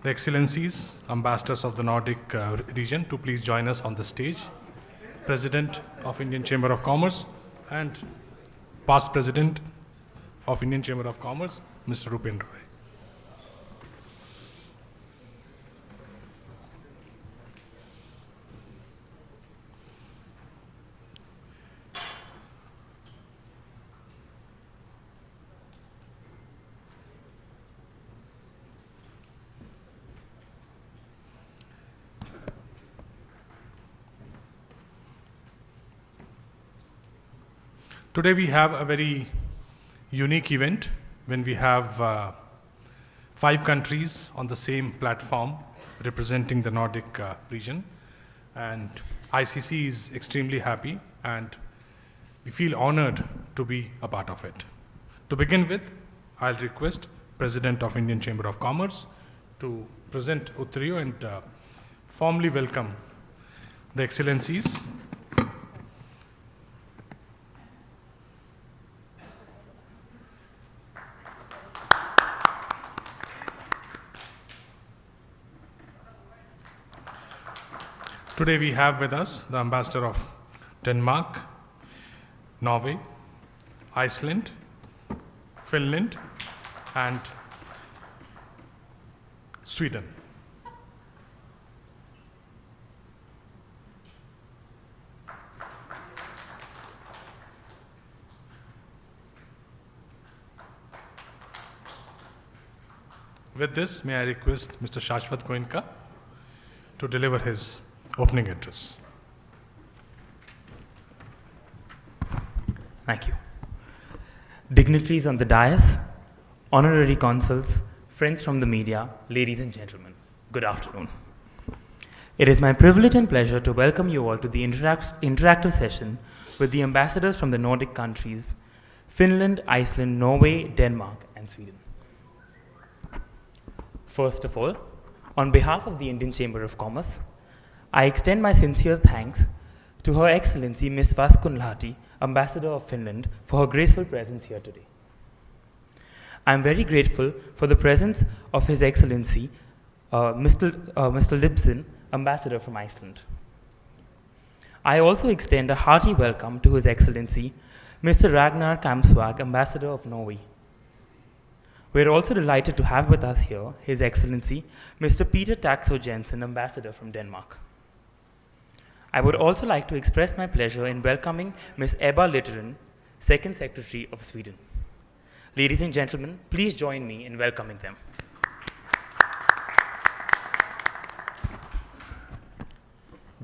the Excellencies, Ambassadors of the Nordic region to please join us on the stage. President of Indian Chamber of Commerce and past President of Indian Chamber of Commerce, Mr. Rupen Roy. Today we have a very unique event when we have 5 countries on the same platform representing the Nordic region, and ICC is extremely happy and we feel honored to be a part of it. To begin with, I'll request President of Indian Chamber of Commerce to present Uttariyo and formally welcome the Excellencies. Today we have with us the Ambassador of Denmark, Norway, Iceland, Finland, and Sweden. With this, may I request Mr. Shashwat Goenka to deliver his opening address. Thank you. Dignitaries on the dais, honorary consuls, friends from the media, ladies and gentlemen, good afternoon. It is my privilege and pleasure to welcome you all to the interactive session with the ambassadors from the Nordic countries, Finland, Iceland, Norway, Denmark, and Sweden. First of all, on behalf of the Indian Chamber of Commerce, I extend my sincere thanks to Her Excellency Ms. Vaskunlahti, Ambassador of Finland, for her graceful presence here today. I am very grateful for the presence of His Excellency Mr. Libsyn, Ambassador from Iceland. I also extend a hearty welcome to His Excellency Mr. Ragnar Kamsvag, Ambassador of Norway. We are also delighted to have with us here His Excellency Mr. Peter Taxo Jensen, Ambassador from Denmark. I would also like to express my pleasure in welcoming Ms. Ebba Littorin, Second Secretary of Sweden. Ladies and gentlemen, please join me in welcoming them.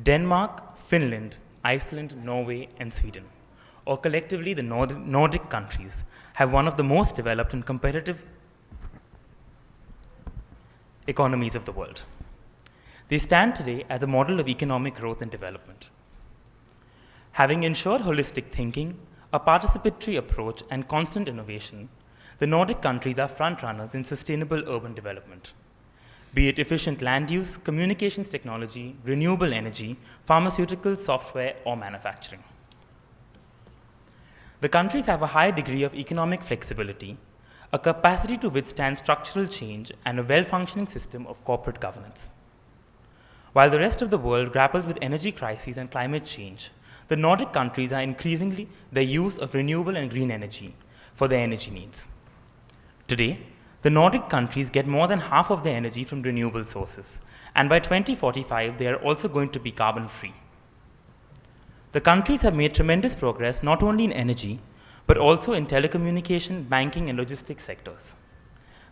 Denmark, Finland, Iceland, Norway, and Sweden, or collectively the Nordic countries, have one of the most developed and competitive economies of the world. They stand today as a model of economic growth and development. Having ensured holistic thinking, a participatory approach, and constant innovation, the Nordic countries are frontrunners in sustainable urban development, be it efficient land use, communications technology, renewable energy, pharmaceutical, software, or manufacturing. The countries have a high degree of economic flexibility, a capacity to withstand structural change, and a well-functioning system of corporate governance. While the rest of the world grapples with energy crises and climate change, the Nordic countries are increasingly their use of renewable and green energy for their energy needs. Today, the Nordic countries get more than half of their energy from renewable sources, and by 2045, they are also going to be carbon-free. The countries have made tremendous progress not only in energy, but also in telecommunication, banking, and logistics sectors.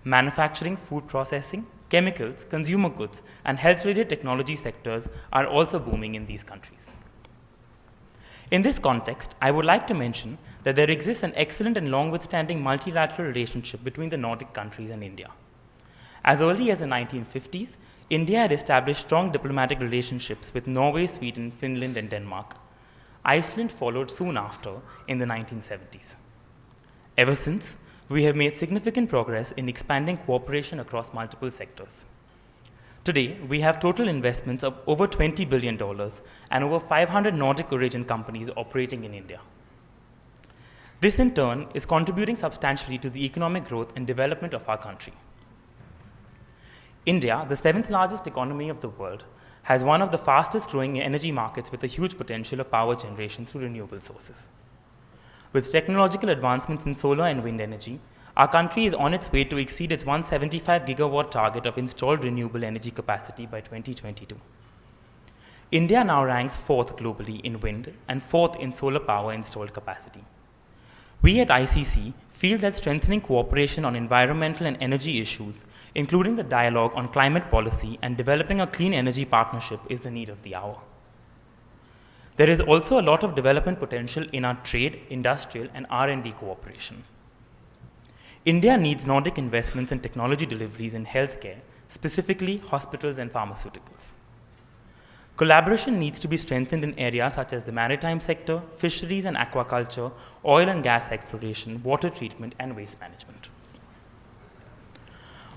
Manufacturing, food processing, chemicals, consumer goods, and health-related technology sectors are also booming in these countries. In this context, I would like to mention that there exists an excellent and long-withstanding multilateral relationship between the Nordic countries and India. As early as the 1950s, India had established strong diplomatic relationships with Norway, Sweden, Finland, and Denmark. Iceland followed soon after in the 1970s. Ever since, we have made significant progress in expanding cooperation across multiple sectors. Today, we have total investments of over $20 billion and over 500 Nordic origin companies operating in India. This, in turn, is contributing substantially to the economic growth and development of our country. India, the 7th largest economy of the world, has one of the fastest growing energy markets with a huge potential of power generation through renewable sources. With technological advancements in solar and wind energy, our country is on its way to exceed its 175 gigawatt target of installed renewable energy capacity by 2022. India now ranks 4th globally in wind and 4th in solar power installed capacity. We at ICC feel that strengthening cooperation on environmental and energy issues, including the dialogue on climate policy and developing a clean energy partnership, is the need of the hour. There is also a lot of development potential in our trade, industrial, and R&D cooperation. India needs Nordic investments and technology deliveries in healthcare, specifically hospitals and pharmaceuticals. Collaboration needs to be strengthened in areas such as the maritime sector, fisheries and aquaculture, oil and gas exploration, water treatment, and waste management.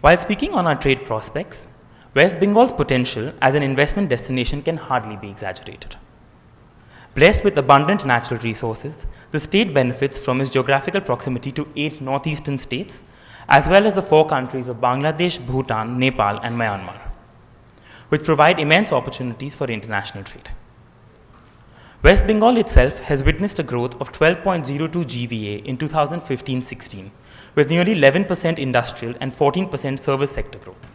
While speaking on our trade prospects, West Bengal's potential as an investment destination can hardly be exaggerated. Blessed with abundant natural resources, the state benefits from its geographical proximity to 8 northeastern states, as well as the 4 countries of Bangladesh, Bhutan, Nepal, and Myanmar, which provide immense opportunities for international trade. West Bengal itself has witnessed a growth of 12.02 GVA in 2015-16, with nearly 11% industrial and 14% service sector growth.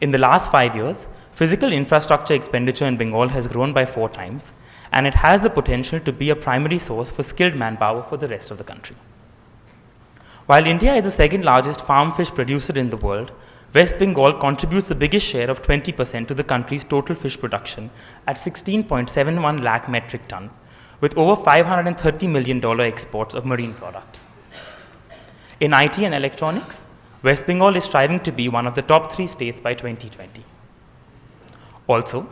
In the last 5 years, physical infrastructure expenditure in Bengal has grown by 4 times, and it has the potential to be a primary source for skilled manpower for the rest of the country. While India is the 2nd largest farm fish producer in the world, West Bengal contributes the biggest share of 20% to the country's total fish production at 16.71 lakh metric ton, with over $530 million exports of marine products. In IT and electronics, West Bengal is striving to be one of the top 3 states by 2020. Also,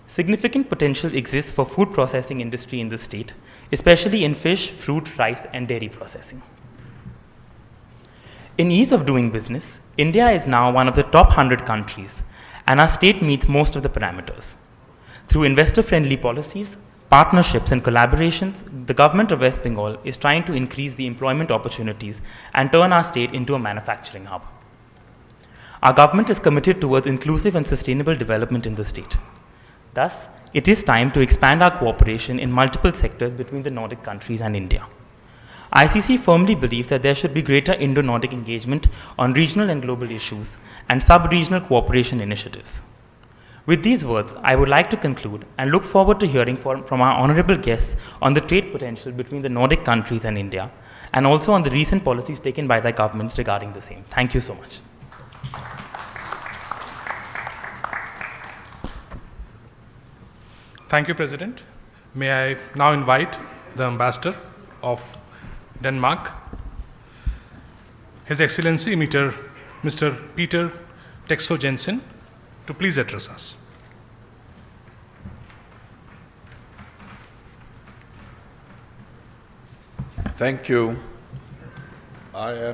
significant potential exists for food processing industry in the state, especially in fish, fruit, rice, and dairy processing. In ease of doing business, India is now one of the top 100 countries, and our state meets most of the parameters. Through investor-friendly policies, partnerships, and collaborations, the government of West Bengal is trying to increase the employment opportunities and turn our state into a manufacturing hub. Our government is committed towards inclusive and sustainable development in the state. Thus, it is time to expand our cooperation in multiple sectors between the Nordic countries and India. ICC firmly believes that there should be greater Indo-Nordic engagement on regional and global issues and sub-regional cooperation initiatives. With these words, I would like to conclude and look forward to hearing from our honorable guests on the trade potential between the Nordic countries and India, and also on the recent policies taken by their governments regarding the same. Thank you so much. Thank you, President. May I now invite the Ambassador of Denmark, His Excellency Mr. Peter Texo Jensen, to please address us. Thank you. I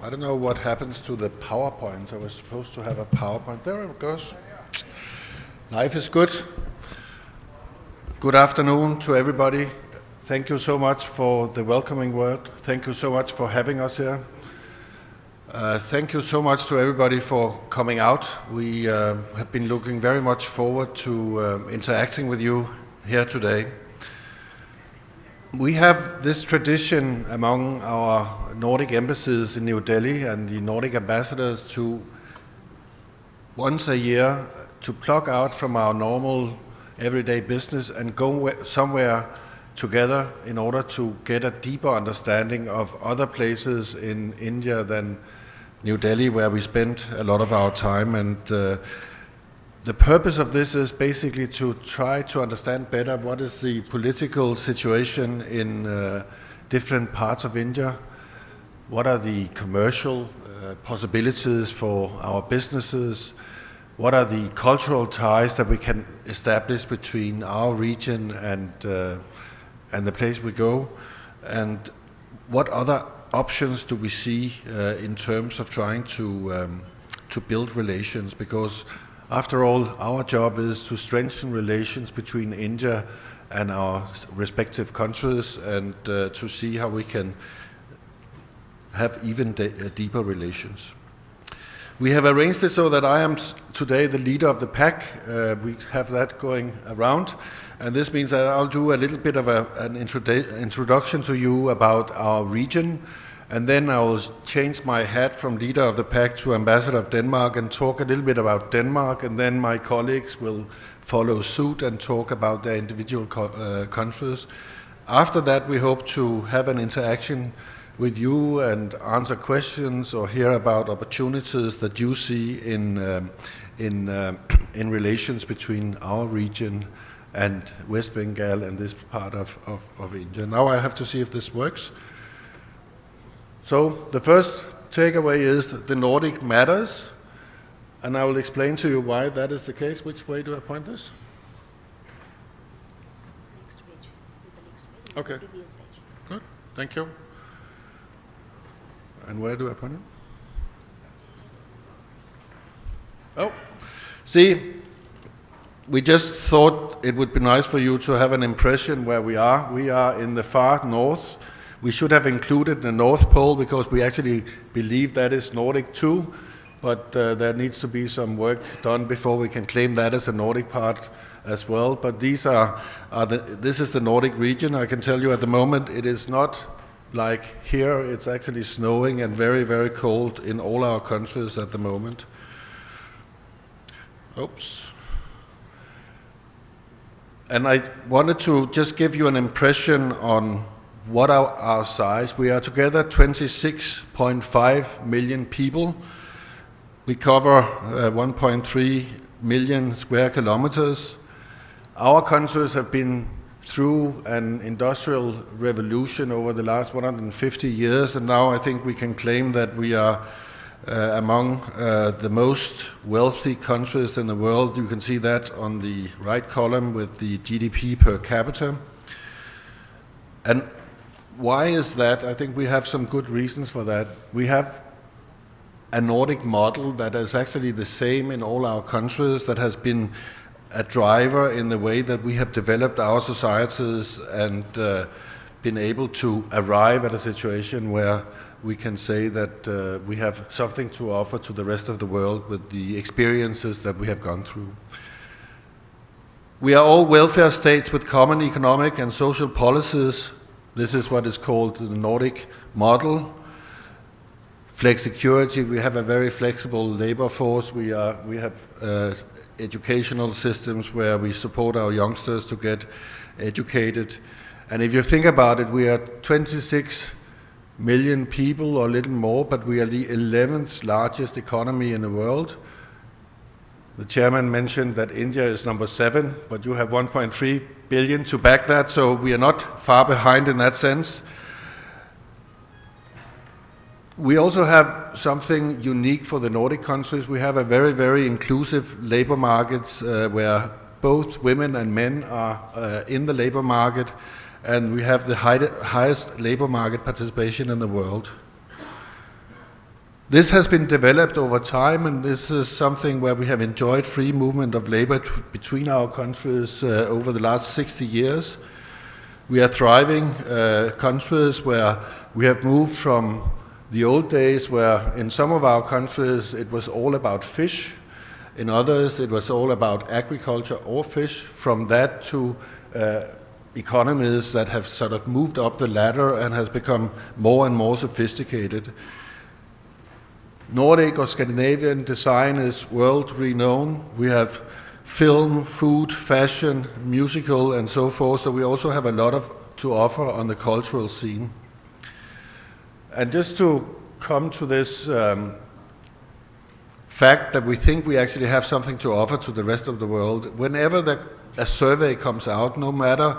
don't know what happens to the PowerPoint. I was supposed to have a PowerPoint. There it goes. Life is good. Good afternoon to everybody. Thank you so much for the welcoming word. Thank you so much for having us here. Thank you so much to everybody for coming out. We have been looking very much forward to interacting with you here today. We have this tradition among our Nordic embassies in New Delhi and the Nordic ambassadors to once a year to plug out from our normal everyday business and go somewhere together in order to get a deeper understanding of other places in India than New Delhi, where we spend a lot of our time. And the purpose of this is basically to try to understand better what is the political situation in different parts of India, what are the commercial possibilities for our businesses, what are the cultural ties that we can establish between our region and the place we go, and what other options do we see in terms of trying to build relations, because after all, our job is to strengthen relations between India and our respective countries, and to see how we can have even deeper relations. We have arranged it so that I am today the leader of the pack. We have that going around. And this means that I'll do a little bit of an introduction to you about our region. And then I'll change my hat from leader of the pack to ambassador of Denmark and talk a little bit about Denmark. And then my colleagues will follow suit and talk about their individual countries. After that, we hope to have an interaction with you and answer questions or hear about opportunities that you see in relations between our region and West Bengal and this part of India. Now I have to see if this works. So the first takeaway is the Nordic matters, and I will explain to you why that is the case. Which way do I point this? This is the next page. This is the next page. Okay. This is the previous page. Good, thank you. And where do I point it? Oh, see, we just thought it would be nice for you to have an impression where we are. We are in the far north. We should have included the North Pole because we actually believe that is Nordic too, but there needs to be some work done before we can claim that as a Nordic part as well. But these this is the Nordic region. I can tell you at the moment it is not like here. It's actually snowing and very, very cold in all our countries at the moment. Oops. And I wanted to just give you an impression on what our size. We are together 26.5 million people. We cover 1.3 million square kilometers. Our countries have been through an industrial revolution over the last 150 years, and now I think we can claim that we are among the most wealthy countries in the world. You can see that on the right column with the GDP per capita. And why is that? I think we have some good reasons for that. We have a Nordic model that is actually the same in all our countries, that has been a driver in the way that we have developed our societies and been able to arrive at a situation where we can say that we have something to offer to the rest of the world with the experiences that we have gone through. We are all welfare states with common economic and social policies. This is what is called the Nordic model. Flexicurity, we have a very flexible labor force. We have educational systems where we support our youngsters to get educated. And if you think about it, we are 26 million people or a little more, but we are the 11th largest economy in the world. The chairman mentioned that India is number 7, but you have 1.3 billion to back that, so we are not far behind in that sense. We also have something unique for the Nordic countries. We have a very, very inclusive labor markets where both women and men are in the labor market, and we have the highest labor market participation in the world. This has been developed over time, and this is something where we have enjoyed free movement of labor between our countries over the last 60 years. We are thriving countries where we have moved from the old days where in some of our countries it was all about fish, in others it was all about agriculture or fish, from that to economies that have sort of moved up the ladder and has become more and more sophisticated. Nordic or Scandinavian design is world renowned. We have film, food, fashion, musical and so forth, so we also have a lot to offer on the cultural scene. And just to come to this fact that we think we actually have something to offer to the rest of the world, whenever a survey comes out, no matter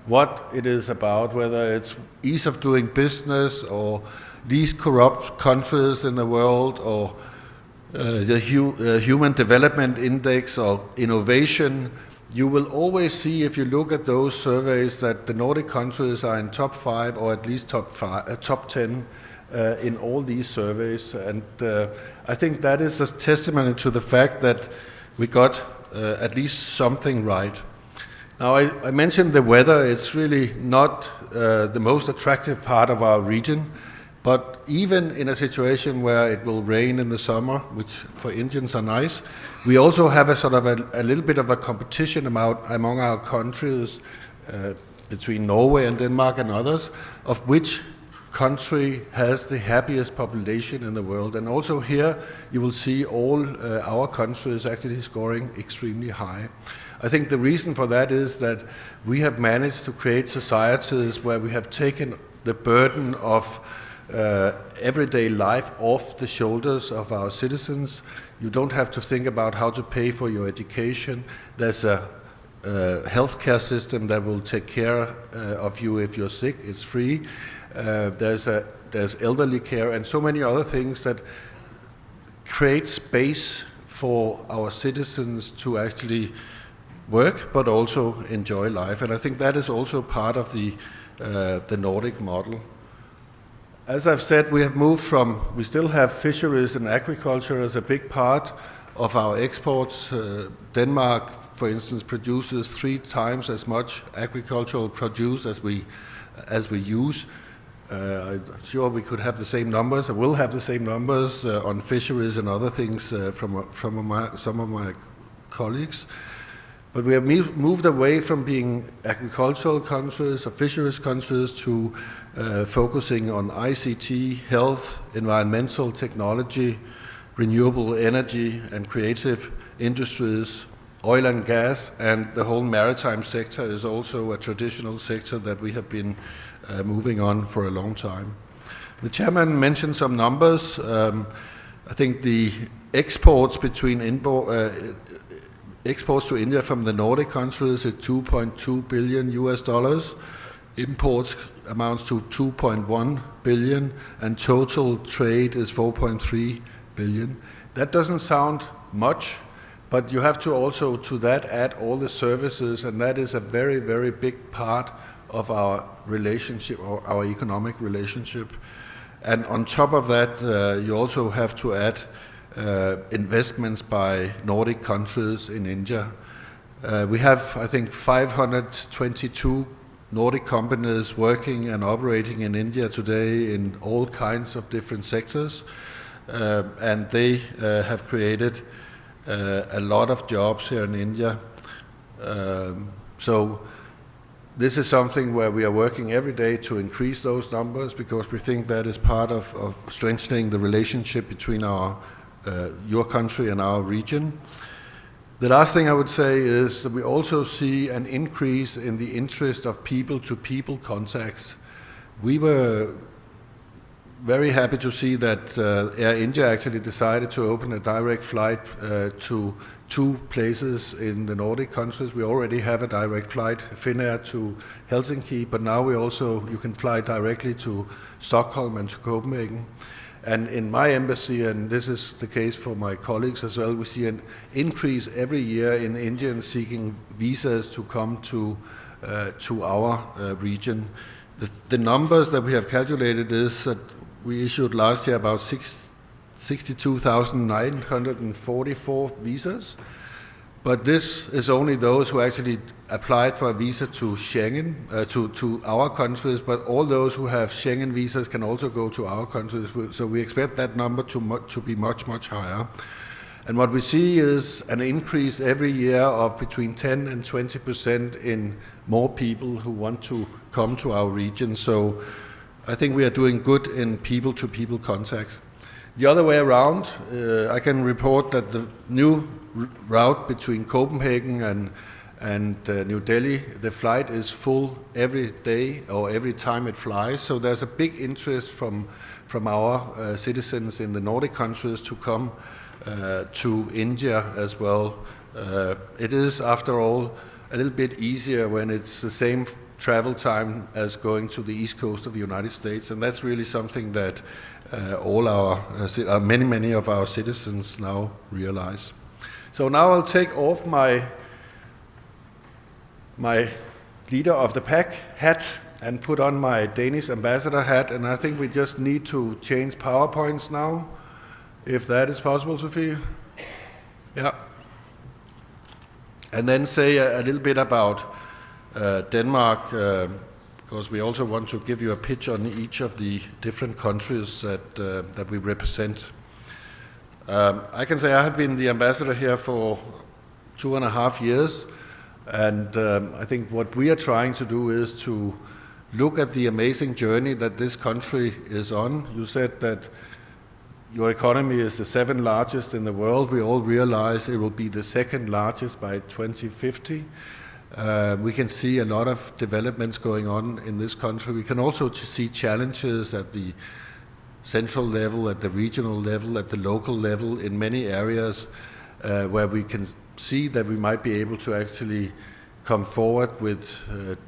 what it is about, whether it's ease of doing business or least corrupt countries in the world or the Human Development Index or innovation, you will always see, if you look at those surveys, that the Nordic countries are in top 5 or at least top 10 in all these surveys. And I think that is a testimony to the fact that we got at least something right. Now, I mentioned the weather. It's really not the most attractive part of our region. But even in a situation where it will rain in the summer, which for Indians are nice, we also have a sort of a little bit of a competition among our countries, between Norway and Denmark and others, of which country has the happiest population in the world. And also here you will see all our countries actually scoring extremely high. I think the reason for that is that we have managed to create societies where we have taken the burden of everyday life off the shoulders of our citizens. You don't have to think about how to pay for your education. There's a healthcare system that will take care of you if you're sick. It's free. There's elderly care and so many other things that create space for our citizens to actually work but also enjoy life. And I think that is also part of the Nordic model. As I've said, we still have fisheries and agriculture as a big part of our exports. Denmark, for instance, produces 3 times as much agricultural produce as we use. I'm sure we could have the same numbers, and will have the same numbers on fisheries and other things from some of my colleagues. But we have moved away from being agricultural countries or fisheries countries to focusing on ICT, health, environmental technology, renewable energy and creative industries, oil and gas, and the whole maritime sector is also a traditional sector that we have been moving on for a long time. The chairman mentioned some numbers. I think the exports exports to India from the Nordic countries is $2.2 billion US. Imports amounts to 2.1 billion, and total trade is 4.3 billion. That doesn't sound much, but you have to also to that add all the services, and that is a very, very big part of our relationship, or our economic relationship. And on top of that, you also have to add investments by Nordic countries in India. We have, I think, 522 Nordic companies working and operating in India today in all kinds of different sectors, and they have created a lot of jobs here in India. So this is something where we are working every day to increase those numbers, because we think that is part of strengthening the relationship between your country and our region. The last thing I would say is that we also see an increase in the interest of people-to-people contacts. We were very happy to see that Air India actually decided to open a direct flight to 2 places in the Nordic countries. We already have a direct flight, Finnair to Helsinki, but now you can fly directly to Stockholm and to Copenhagen. And in my embassy, and this is the case for my colleagues as well, we see an increase every year in Indians seeking visas to come to our region. The numbers that we have calculated is that we issued last year about 62,944 visas, but this is only those who actually applied for a visa to Schengen, to our countries, but all those who have Schengen visas can also go to our countries, so we expect that number to be much, much higher. And what we see is an increase every year of between 10 and 20% in more people who want to come to our region, so I think we are doing good in people-to-people contacts. The other way around, I can report that the new route between Copenhagen and New Delhi, the flight is full every day or every time it flies. So there's a big interest from our citizens in the Nordic countries to come to India as well. It is, after all, a little bit easier when it's the same travel time as going to the east coast of the United States, and that's really something that many of our citizens now realize. So now I'll take off my leader of the pack hat and put on my Danish ambassador hat, and I think we just need to change PowerPoints now, if that is possible, Sophie. Yeah. And then say a little bit about Denmark, because we also want to give you a pitch on each of the different countries that we represent. I can say I have been the ambassador here for 2.5 years, and I think what we are trying to do is to look at the amazing journey that this country is on. You said that your economy is the 7th largest in the world. We all realize it will be the 2nd largest by 2050. We can see a lot of developments going on in this country. We can also see challenges at the central level, at the regional level, at the local level, in many areas where we can see that we might be able to actually come forward with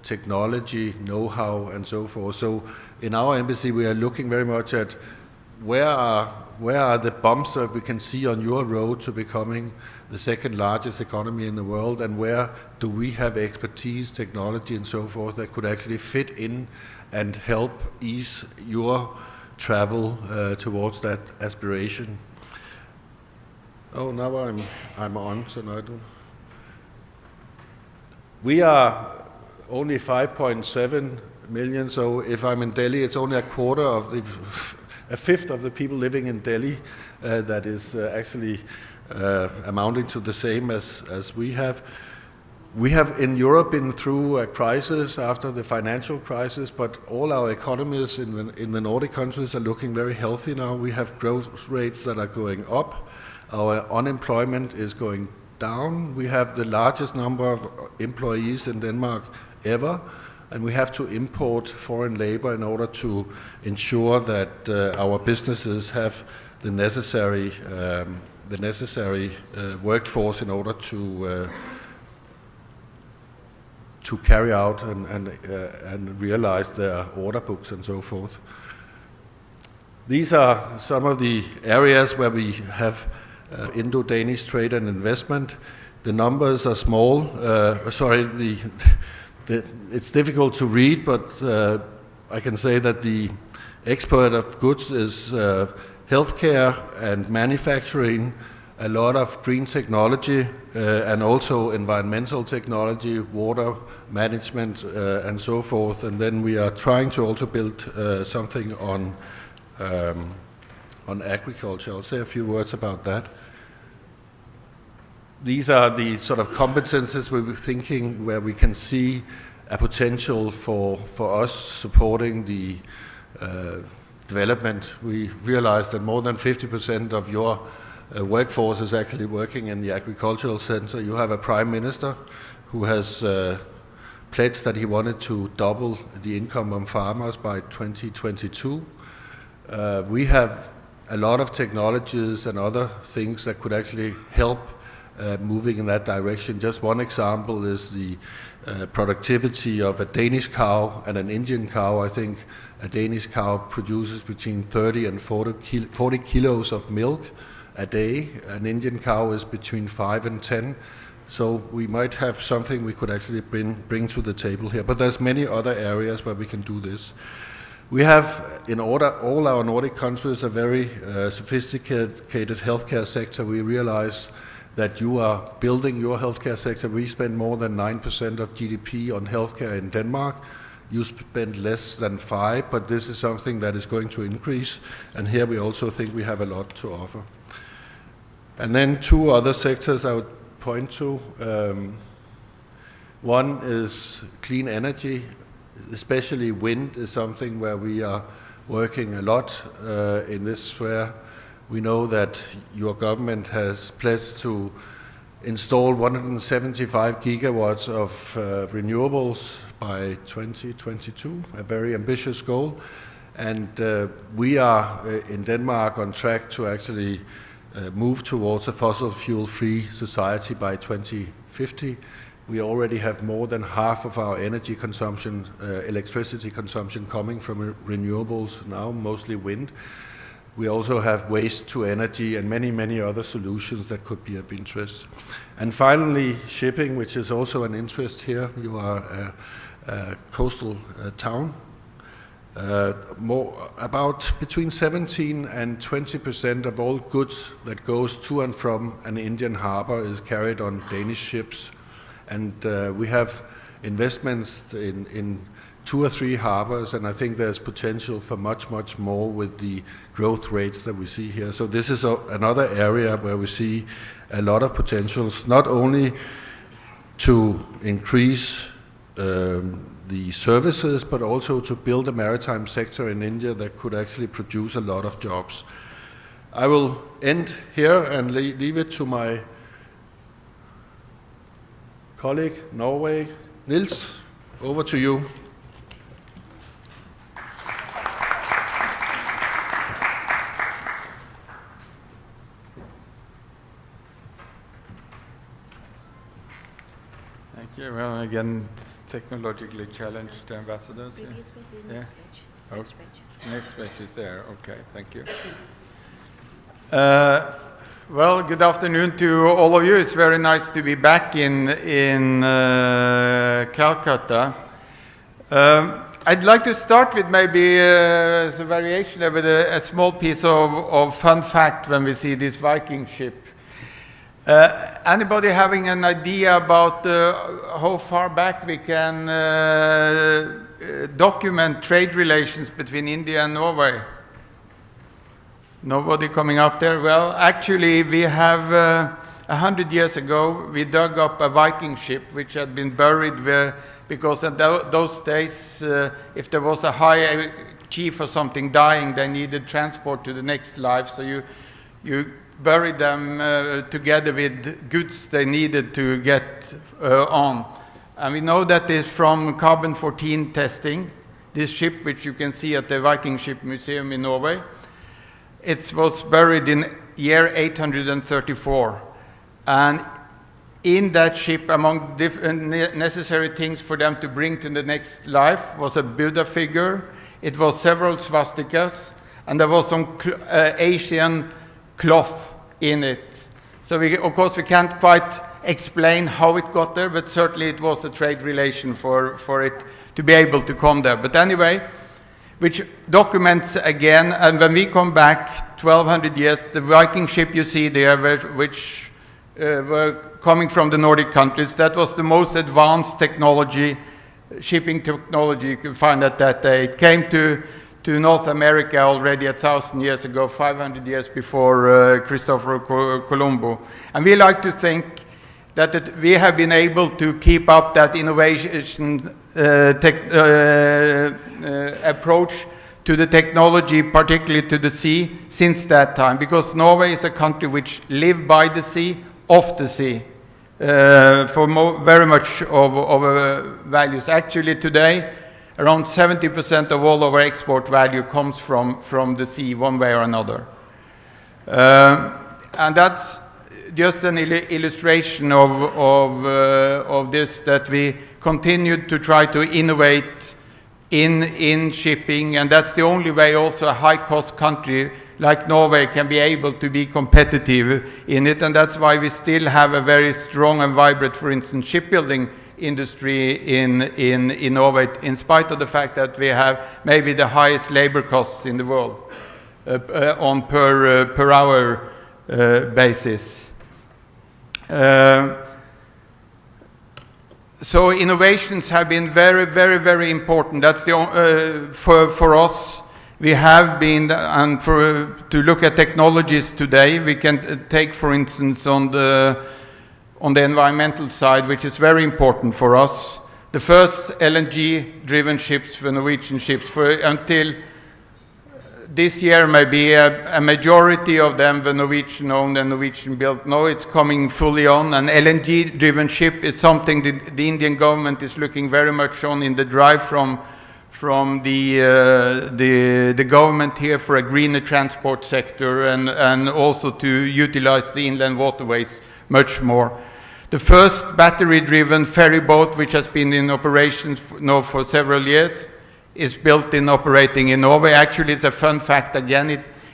technology, know-how, and so forth. So in our embassy, we are looking very much at where are the bumps that we can see on your road to becoming the 2nd largest economy in the world, and where do we have expertise, technology, and so forth that could actually fit in and help ease your travel towards that aspiration. Oh, now I'm on, so now I do. We are only 5.7 million, so if I'm in Delhi, it's only a fifth of the people living in Delhi that is actually amounting to the same as we have. We have in Europe been through a crisis after the financial crisis, but all our economies in the Nordic countries are looking very healthy now. We have growth rates that are going up. Our unemployment is going down. We have the largest number of employees in Denmark ever, and we have to import foreign labor in order to ensure that our businesses have the necessary workforce in order to carry out and realize their order books and so forth. These are some of the areas where we have Indo-Danish trade and investment. The numbers are small. It's difficult to read, but I can say that the export of goods is healthcare and manufacturing, a lot of green technology, and also environmental technology, water management, and so forth. And then we are trying to also build something on agriculture. I'll say a few words about that. These are the sort of competences we were thinking where we can see a potential for us supporting the development. We realized that more than 50% of your workforce is actually working in the agricultural sector. You have a prime minister who has pledged that he wanted to double the income of farmers by 2022. We have a lot of technologies and other things that could actually help moving in that direction. Just one example is the productivity of a Danish cow and an Indian cow. I think a Danish cow produces between 30 and 40 kilos of milk a day. An Indian cow is between 5 and 10. So we might have something we could actually bring to the table here. But there's many other areas where we can do this. We have, in all our Nordic countries, a very sophisticated healthcare sector. We realize that you are building your healthcare sector. We spend more than 9% of GDP on healthcare in Denmark. You spend less than 5%, but this is something that is going to increase. And here we also think we have a lot to offer. And then 2 other sectors I would point to. One is clean energy, especially wind is something where we are working a lot in this sphere. We know that your government has pledged to install 175 gigawatts of renewables by 2022, a very ambitious goal. And we are in Denmark on track to actually move towards a fossil fuel-free society by 2050. We already have more than half of our energy consumption, electricity consumption coming from renewables now, mostly wind. We also have waste to energy and many, many other solutions that could be of interest. And finally, shipping, which is also an interest here. You are a coastal town. About between 17 and 20% of all goods that goes to and from an Indian harbor is carried on Danish ships. And we have investments in 2 or 3 harbors, and I think there's potential for much, much more with the growth rates that we see here. So this is another area where we see a lot of potentials, not only to increase the services, but also to build a maritime sector in India that could actually produce a lot of jobs. I will end here and leave it to my colleague, Norway. Nils, over to you. Thank you. Well, again, technologically challenged ambassadors. Previous page, the Yeah. next page. Oh. Next page. Next page is there. Okay, thank you. Well, good afternoon to all of you. It's very nice to be back in Calcutta. I'd like to start with maybe as a variation with a small piece of fun fact when we see this Viking ship. Anybody having an idea about how far back we can document trade relations between India and Norway? Nobody coming up there? Well, actually, we have 100 years ago, we dug up a Viking ship which had been buried because in those days, if there was a high chief or something dying, they needed transport to the next life. So you buried them together with goods they needed to get on. And we know that is from carbon-14 testing, this ship, which you can see at the Viking Ship Museum in Norway. It was buried in year 834. And in that ship, among different necessary things for them to bring to the next life, was a Buddha figure. It was several swastikas, and there was some Asian cloth in it. So of course we can't quite explain how it got there, but certainly it was a trade relation for it to be able to come there. But anyway, which documents again, and when we come back 1200 years, the Viking ship you see there, which were coming from the Nordic countries, that was the most advanced technology, shipping technology you can find at that day. It came to North America already 1,000 years ago, 500 years before Christopher Colombo. And we like to think that we have been able to keep up that innovation approach to the technology, particularly to the sea, since that time, because Norway is a country which lives by the sea, off the sea, for very much of values. Actually today, around 70% of all of our export value comes from the sea, one way or another. And that's just an illustration of this, that we continued to try to innovate in shipping, and that's the only way also a high-cost country like Norway can be able to be competitive in it, and that's why we still have a very strong and vibrant, for instance, shipbuilding industry in Norway, in spite of the fact that we have maybe the highest labor costs in the world on per hour basis. So innovations have been very, very, very important. That's the for us. We have been, and to look at technologies today, we can take, for instance, on the environmental side, which is very important for us. The first LNG-driven ships for Norwegian ships, until this year maybe a majority of them were Norwegian-owned and Norwegian-built. Now it's coming fully on. An LNG-driven ship is something the Indian government is looking very much on in the drive from the government here for a greener transport sector, and also to utilize the inland waterways much more. The first battery-driven ferry boat, which has been in operation now for several years, is built and operating in Norway. Actually, it's a fun fact again.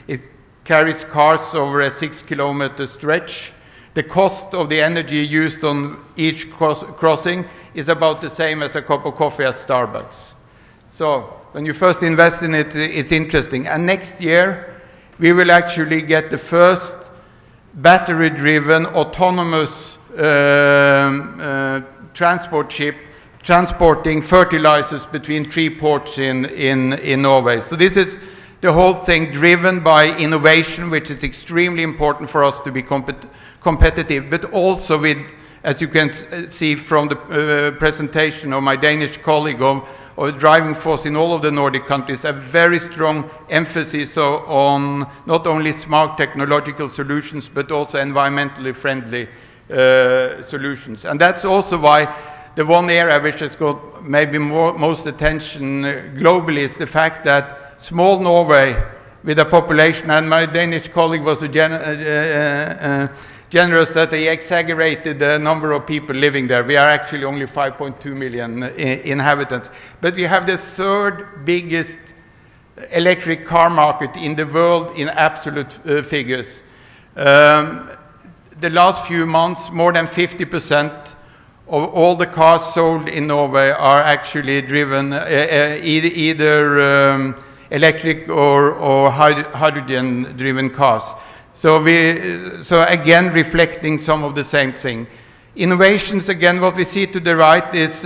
It carries cars over a 6-kilometer stretch. The cost of the energy used on each crossing is about the same as a cup of coffee at Starbucks. So when you first invest in it, it's interesting. And next year, we will actually get the first battery-driven autonomous transport ship transporting fertilizers between 3 ports in Norway. So this is the whole thing driven by innovation, which is extremely important for us to be competitive, but also with, as you can see from the presentation of my Danish colleague, of driving force in all of the Nordic countries, a very strong emphasis on not only smart technological solutions, but also environmentally friendly solutions. And that's also why the one area which has got maybe most attention globally is the fact that small Norway, with a population, and my Danish colleague was generous that they exaggerated the number of people living there. We are actually only 5.2 million inhabitants. But we have the 3rd biggest electric car market in the world in absolute figures. The last few months, more than 50% of all the cars sold in Norway are actually driven either electric or hydrogen-driven cars. So again, reflecting some of the same thing. Innovations, again, what we see to the right is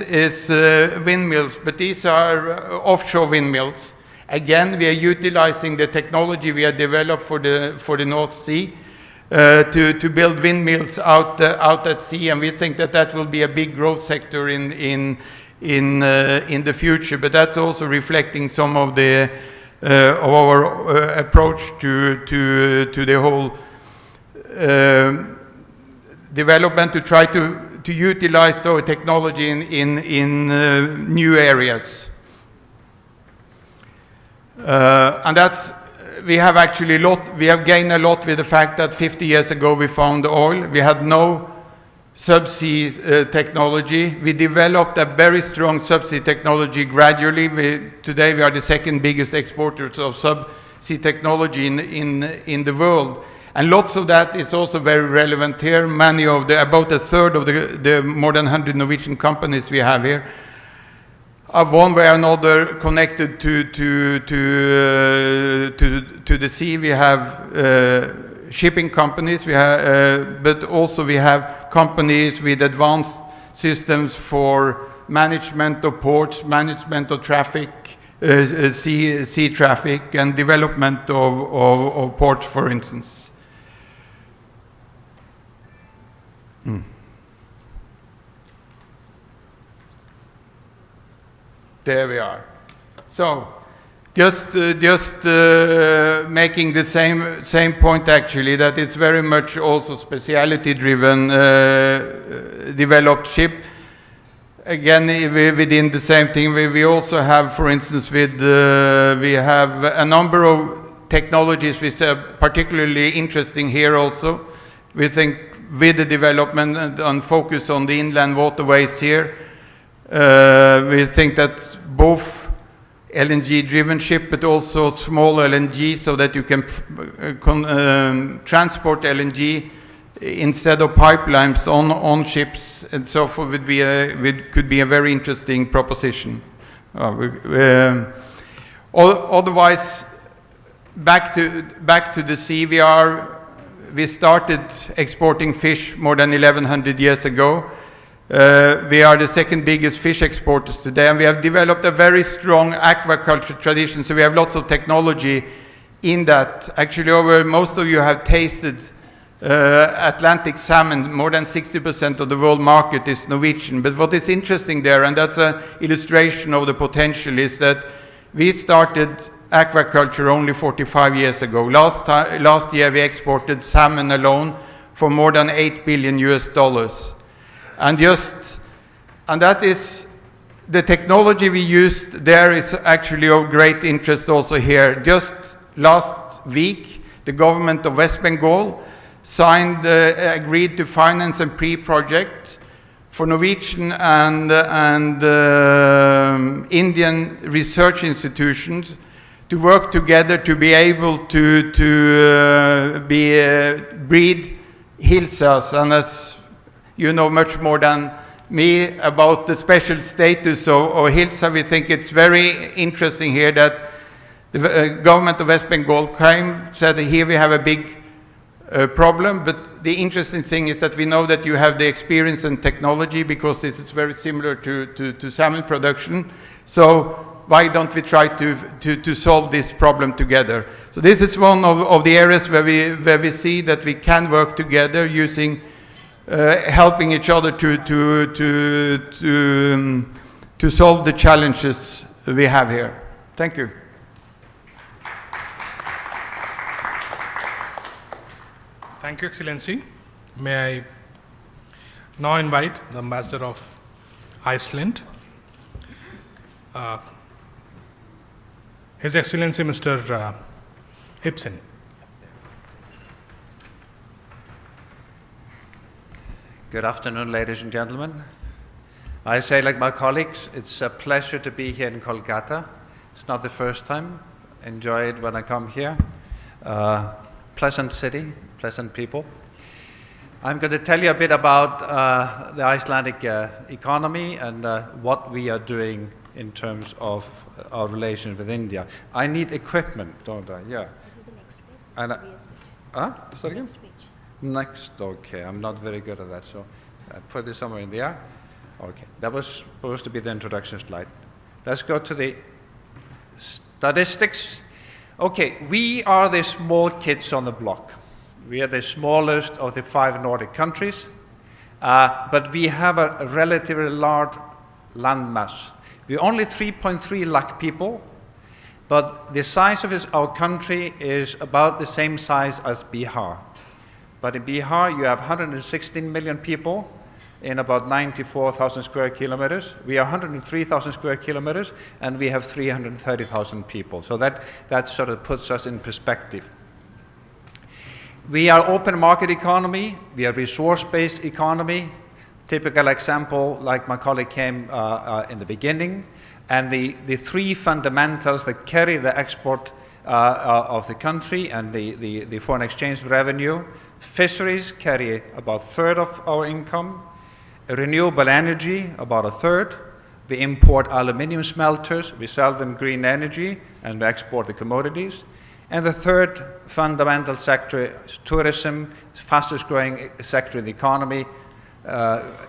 windmills, but these are offshore windmills. Again, we are utilizing the technology we have developed for the North Sea to build windmills out at sea, and we think that will be a big growth sector in the future. But that's also reflecting some of the of our approach to the whole development, to try to utilize our technology in new areas. And that's, we have gained a lot with the fact that 50 years ago we found oil. We had no subsea technology. We developed a very strong subsea technology gradually. Today we are the 2nd biggest exporters of subsea technology in the world. And lots of that is also very relevant here. About a third of the more than 100 Norwegian companies we have here are one way or another connected to the sea. We have shipping companies, but also we have companies with advanced systems for management of ports, management of traffic, sea traffic, and development of ports, for instance. There we are. So, just making the same point actually, that it's very much also speciality-driven developed ship. Again, within the same thing, we also have, for instance, we have a number of technologies which are particularly interesting here also. We think with the development and focus on the inland waterways here, we think that both LNG-driven ship, but also small LNG, so that you can transport LNG instead of pipelines on ships, and so forth, could be a very interesting proposition. Otherwise, back to the sea, we started exporting fish more than 1100 years ago. We are the 2nd biggest fish exporters today, and we have developed a very strong aquaculture tradition, so we have lots of technology in that. Actually, most of you have tasted Atlantic salmon. More than 60% of the world market is Norwegian. But what is interesting there, and that's an illustration of the potential, is that we started aquaculture only 45 years ago. Last year we exported salmon alone for more than $8 billion. And that is the technology we used there is actually of great interest also here. Just last week, the government of West Bengal agreed to finance a pre-project for Norwegian and Indian research institutions to work together to be able to breed hilsas. And as you know much more than me about the special status of hilsa, we think it's very interesting here that the government of West Bengal said here we have a big problem. But the interesting thing is that we know that you have the experience and technology, because this is very similar to salmon production. So why don't we try to solve this problem together? So this is one of the areas where we see that we can work together, using helping each other to solve the challenges we have here. Thank you. Thank you, Excellency. May I now invite the Ambassador of Iceland, His Excellency Mr. Ibsen. Good afternoon, ladies and gentlemen. I say, like my colleagues, it's a pleasure to be here in Kolkata. It's not the first time. Enjoy it when I come here. Pleasant city, pleasant people. I'm going to tell you a bit about the Icelandic economy and what we are doing in terms of our relation with India. I need equipment, don't I? Yeah. This is the next page. This And is the previous page. Is that again? Next page. Next, okay. I'm not very good at that, so put this somewhere in there. Okay, that was supposed to be the introduction slide. Let's go to the statistics. Okay, we are the small kids on the block. We are the smallest of the 5 Nordic countries, but we have a relatively large landmass. We're only 3.3 lakh people, but the size of our country is about the same size as Bihar. But in Bihar, you have 116 million people in about 94,000 square kilometers. We are 103,000 square kilometers, and we have 330,000 people. So that sort of puts us in perspective. We are open market economy. We are resource-based economy. Typical example, like my colleague came in the beginning, and the 3 fundamentals that carry the export of the country and the foreign exchange revenue. Fisheries carry about 1/3 of our income. Renewable energy, about 1/3. We import aluminium smelters, we sell them green energy, and we export the commodities. And the 3rd fundamental sector is tourism, fastest growing sector in the economy,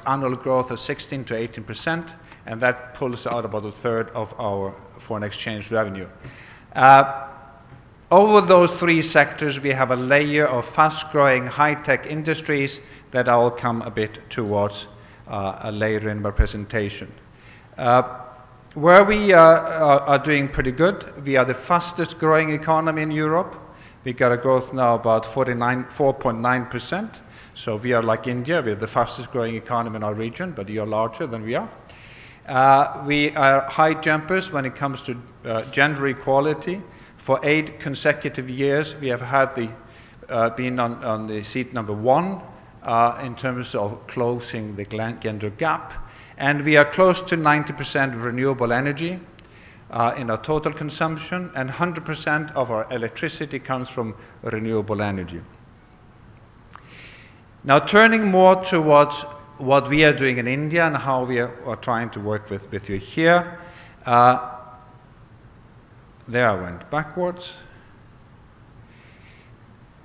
annual growth of 16 to 18%, and that pulls out about 1/3 of our foreign exchange revenue. Over those 3 sectors, we have a layer of fast-growing high-tech industries that I will come a bit towards later in my presentation. Where we are doing pretty good, we are the fastest-growing economy in Europe. We got a growth now about 4.9%. So we are like India, we're the fastest-growing economy in our region, but you're larger than we are. We are high jumpers when it comes to gender equality. For 8 consecutive years, we have had been on the seat number 1 in terms of closing the gender gap. And we are close to 90% renewable energy in our total consumption, and 100% of our electricity comes from renewable energy. Now, turning more towards what we are doing in India and how we are trying to work with you here. There I went backwards.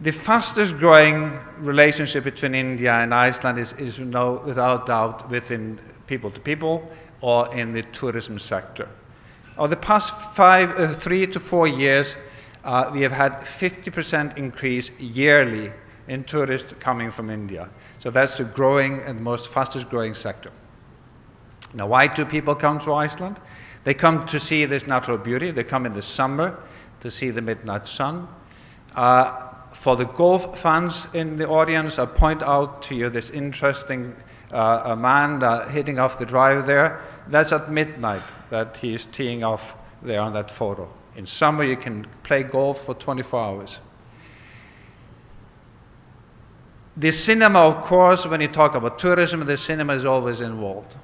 The fastest growing relationship between India and Iceland is without doubt within people to people or in the tourism sector. Over the past 3 to 4 years, we have had 50% increase yearly in tourists coming from India. So that's the growing and most fastest growing sector. Now, why do people come to Iceland? They come to see this natural beauty. They come in the summer to see the midnight sun. For the golf fans in the audience, I'll point out to you this interesting man hitting off the drive there. That's at midnight that he's teeing off there on that photo. In summer, you can play golf for 24 hours. The cinema, of course, when you talk about tourism, the cinema is always involved.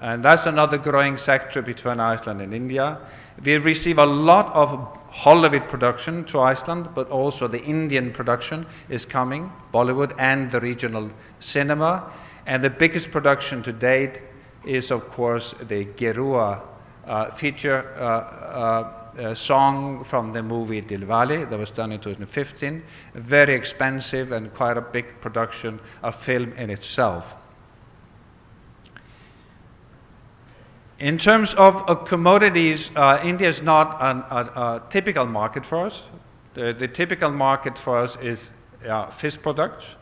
And that's another growing sector between Iceland and India. We receive a lot of Hollywood production to Iceland, but also the Indian production is coming, Bollywood and the regional cinema. And the biggest production to date is, of course, the Gerua feature song from the movie Dilwale that was done in 2015, very expensive and quite a big production of film in itself. In terms of commodities, India is not a typical market for us. The typical market for us is fish products,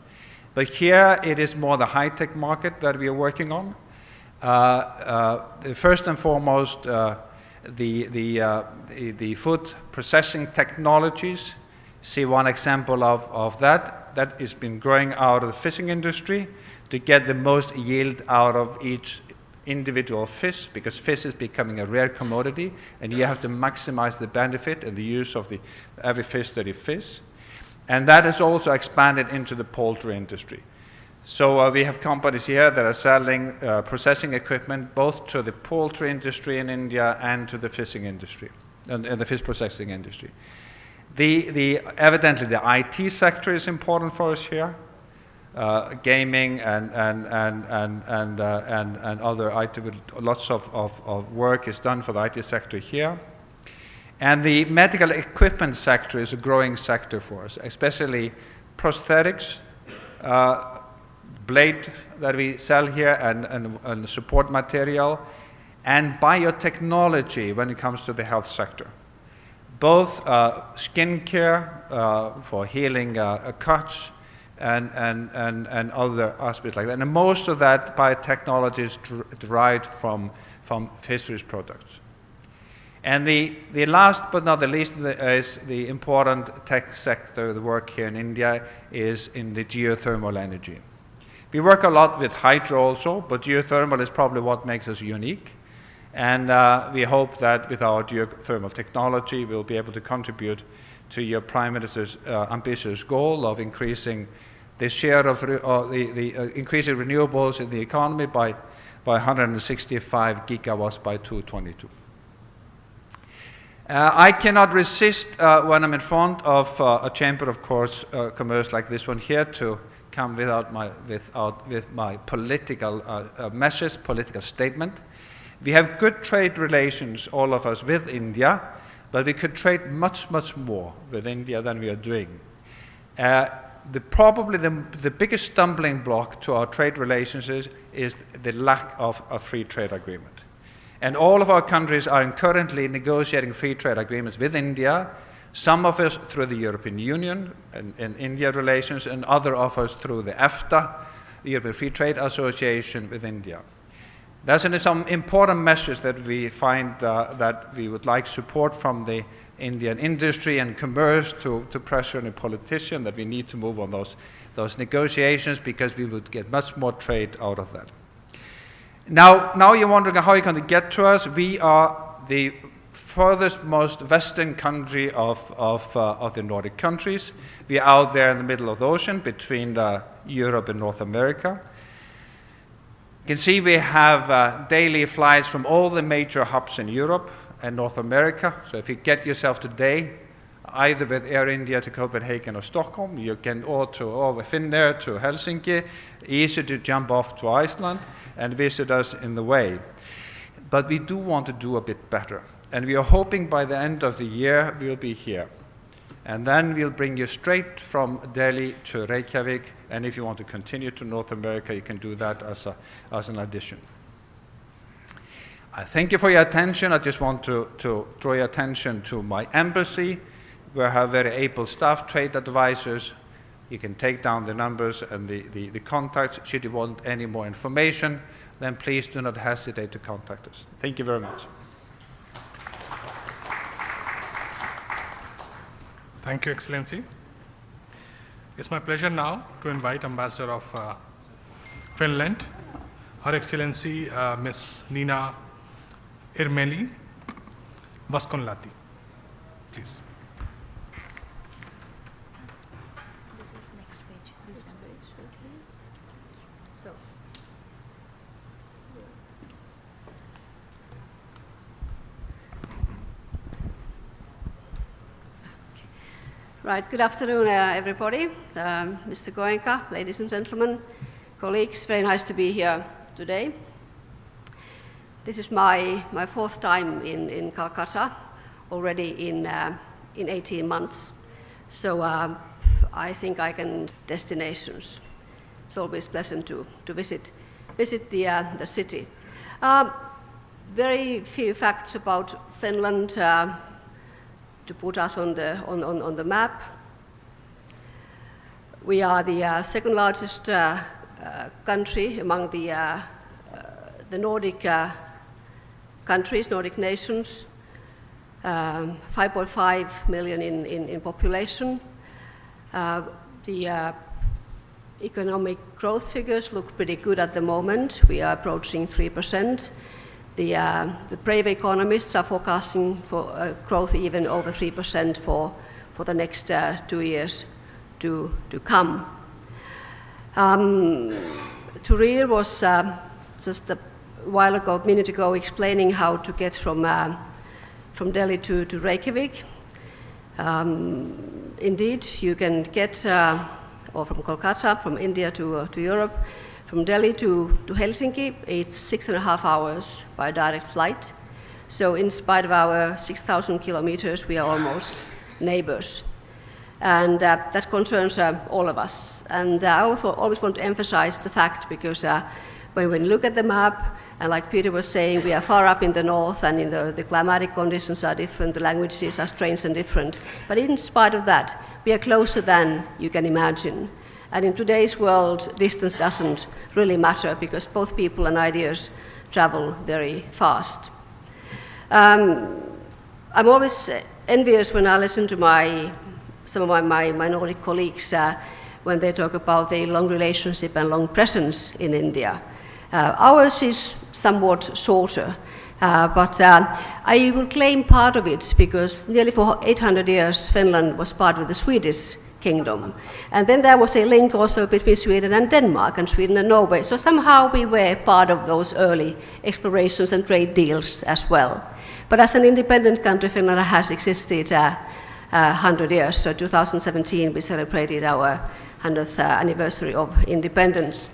but here it is more the high-tech market that we are working on. First and foremost, the food processing technologies. See one example of that. That has been growing out of the fishing industry to get the most yield out of each individual fish, because fish is becoming a rare commodity, and you have to maximize the benefit and the use of every fish that you fish. And that has also expanded into the poultry industry. So we have companies here that are selling processing equipment both to the poultry industry in India and to the fishing industry, and the fish processing industry. Evidently the IT sector is important for us here. Gaming and other IT, lots of work is done for the IT sector here. And the medical equipment sector is a growing sector for us, especially prosthetics, blade that we sell here, and support material, and biotechnology when it comes to the health sector. Both skin care for healing cuts, and other aspects like that. And most of that biotechnology is derived from fisheries products. And the last but not the least is the important tech sector, the work here in India, is in the geothermal energy. We work a lot with hydro also, but geothermal is probably what makes us unique. And we hope that with our geothermal technology, we'll be able to contribute to your Prime Minister's ambitious goal of increasing the share of increasing renewables in the economy by 165 gigawatts by 2022. I cannot resist when I'm in front of a chamber of commerce like this one here to come with my political message, political statement. We have good trade relations, all of us, with India, but we could trade much, much more with India than we are doing. Probably the biggest stumbling block to our trade relations is the lack of a free trade agreement. And all of our countries are currently negotiating free trade agreements with India, some of us through the European Union and India relations, and other of us through the EFTA, the European Free Trade Association with India. There's some important measures that we find that we would like support from the Indian industry and commerce to pressure on a politician that we need to move on those negotiations, because we would get much more trade out of that. Now you're wondering how you're going to get to us. We are the furthest most western country of the Nordic countries. We are out there in the middle of the ocean between Europe and North America. You can see we have daily flights from all the major hubs in Europe and North America. So if you get yourself today, either with Air India to Copenhagen or Stockholm, you can or Finnair to Helsinki, easy to jump off to Iceland and visit us in the way. But we do want to do a bit better. And we are hoping by the end of the year we'll be here. And then we'll bring you straight from Delhi to Reykjavik. And if you want to continue to North America, you can do that as an addition. I thank you for your attention. I just want to draw your attention to my embassy, where I have very able staff, trade advisors. You can take down the numbers and the contacts. Should you want any more information, then please do not hesitate to contact us. Thank you very much. Thank you, Excellency. It's my pleasure now to invite Ambassador of Finland, Her Excellency Ms. Nina Irmeli Vasconlati. Please. This is next page. This one. Okay. So. Right, good afternoon, everybody. Mr. Goenka, ladies and gentlemen, colleagues, very nice to be here today. This is my fourth time in Calcutta. already in 18 months. So I think I can destinations. It's always pleasant to visit the city. Very few facts about Finland to put us on the map. We are the second largest country among the Nordic countries, Nordic nations. 5.5 million in population. The economic growth figures look pretty good at the moment. We are approaching 3%. The brave economists are forecasting for growth even over 3% for the next 2 years to come. Turir was just a while ago, a minute ago, explaining how to get from Delhi to Reykjavik. Indeed, you can get, or from Kolkata, from India to Europe, from Delhi to Helsinki, it's 6.5 hours by direct flight. So in spite of our 6,000 kilometers, we are almost neighbors. And that concerns all of us. And I always want to emphasize the fact, because when we look at the map, and like Peter was saying, we are far up in the north, and in the climatic conditions are different, the languages are strange and different. But in spite of that, we are closer than you can imagine. And in today's world, distance doesn't really matter, because both people and ideas travel very fast. I'm always envious when I listen to some of my Nordic colleagues when they talk about the long relationship and long presence in India. Ours is somewhat shorter, but I will claim part of it, because nearly for 800 years Finland was part of the Swedish kingdom. And then there was a link also between Sweden and Denmark, and Sweden and Norway. So somehow we were part of those early explorations and trade deals as well. But as an independent country, Finland has existed 100 years. So 2017 we celebrated our 100th anniversary of independence.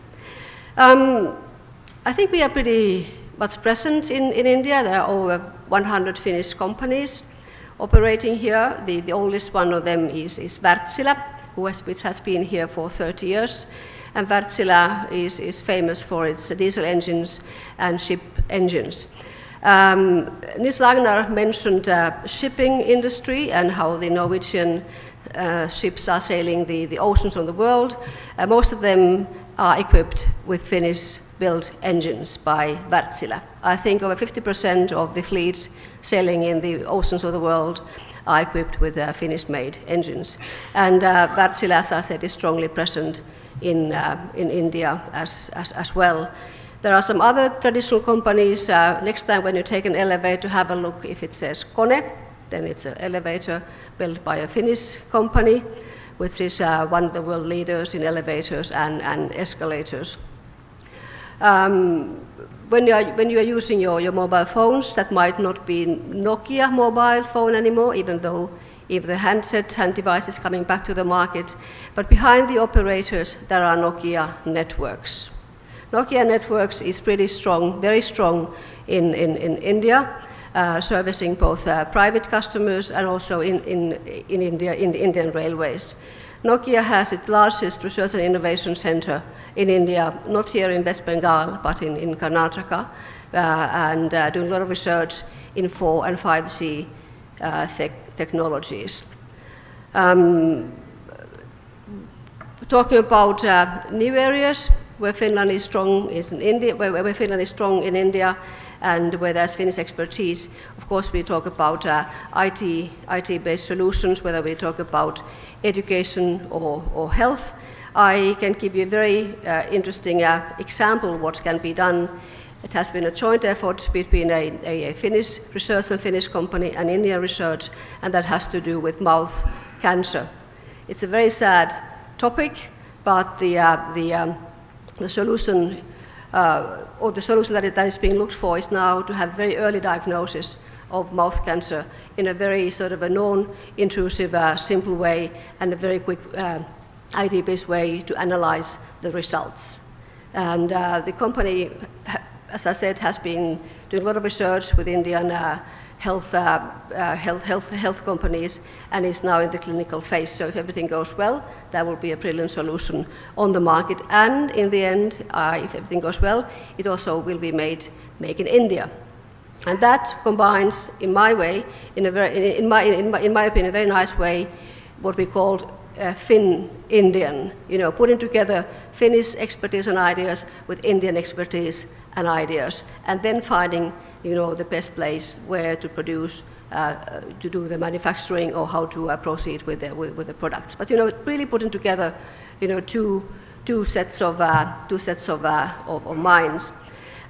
I think we are pretty much present in India. There are over 100 Finnish companies operating here. The oldest one of them is Wärtsilä, which has been here for 30 years. And Wärtsilä is famous for its diesel engines and ship engines. Nils Ragnar mentioned shipping industry and how the Norwegian ships are sailing the oceans of the world. Most of them are equipped with Finnish-built engines by Wärtsilä. I think over 50% of the fleets sailing in the oceans of the world are equipped with Finnish-made engines. And Wärtsilä, as I said, is strongly present in India as well. There are some other traditional companies. Next time when you take an elevator, have a look if it says Kone, then it's an elevator built by a Finnish company, which is one of the world leaders in elevators and escalators. When you are using your mobile phones, that might not be Nokia mobile phone anymore, even though if the hand device is coming back to the market. But behind the operators, there are Nokia networks. Nokia Networks is pretty strong, very strong in India, servicing both private customers and also in India, in the Indian railways. Nokia has its largest research and innovation center in India, not here in West Bengal, but in Karnataka, and doing a lot of research in 4 and 5G technologies. Talking about new areas, where Finland is strong in India, where Finland is strong in India, and where there's Finnish expertise. Of course, we talk about IT-based solutions, whether we talk about education or health. I can give you a very interesting example of what can be done. It has been a joint effort between a Finnish research and Finnish company and Indian research, and that has to do with mouth cancer. It's a very sad topic, but the solution that is being looked for is now to have very early diagnosis of mouth cancer in a very sort of a non-intrusive, simple way, and a very quick IT-based way to analyze the results. And the company, as I said, has been doing a lot of research with Indian health companies, and is now in the clinical phase. So if everything goes well, that will be a brilliant solution on the market. And in the end, if everything goes well, it also will be made in India. And that combines, in my way, in my opinion, a very nice way, what we called Finn-Indian, putting together Finnish expertise and ideas with Indian expertise and ideas, and then finding, the best place where to produce, to do the manufacturing, or how to proceed with the products. But really putting together, two sets of minds.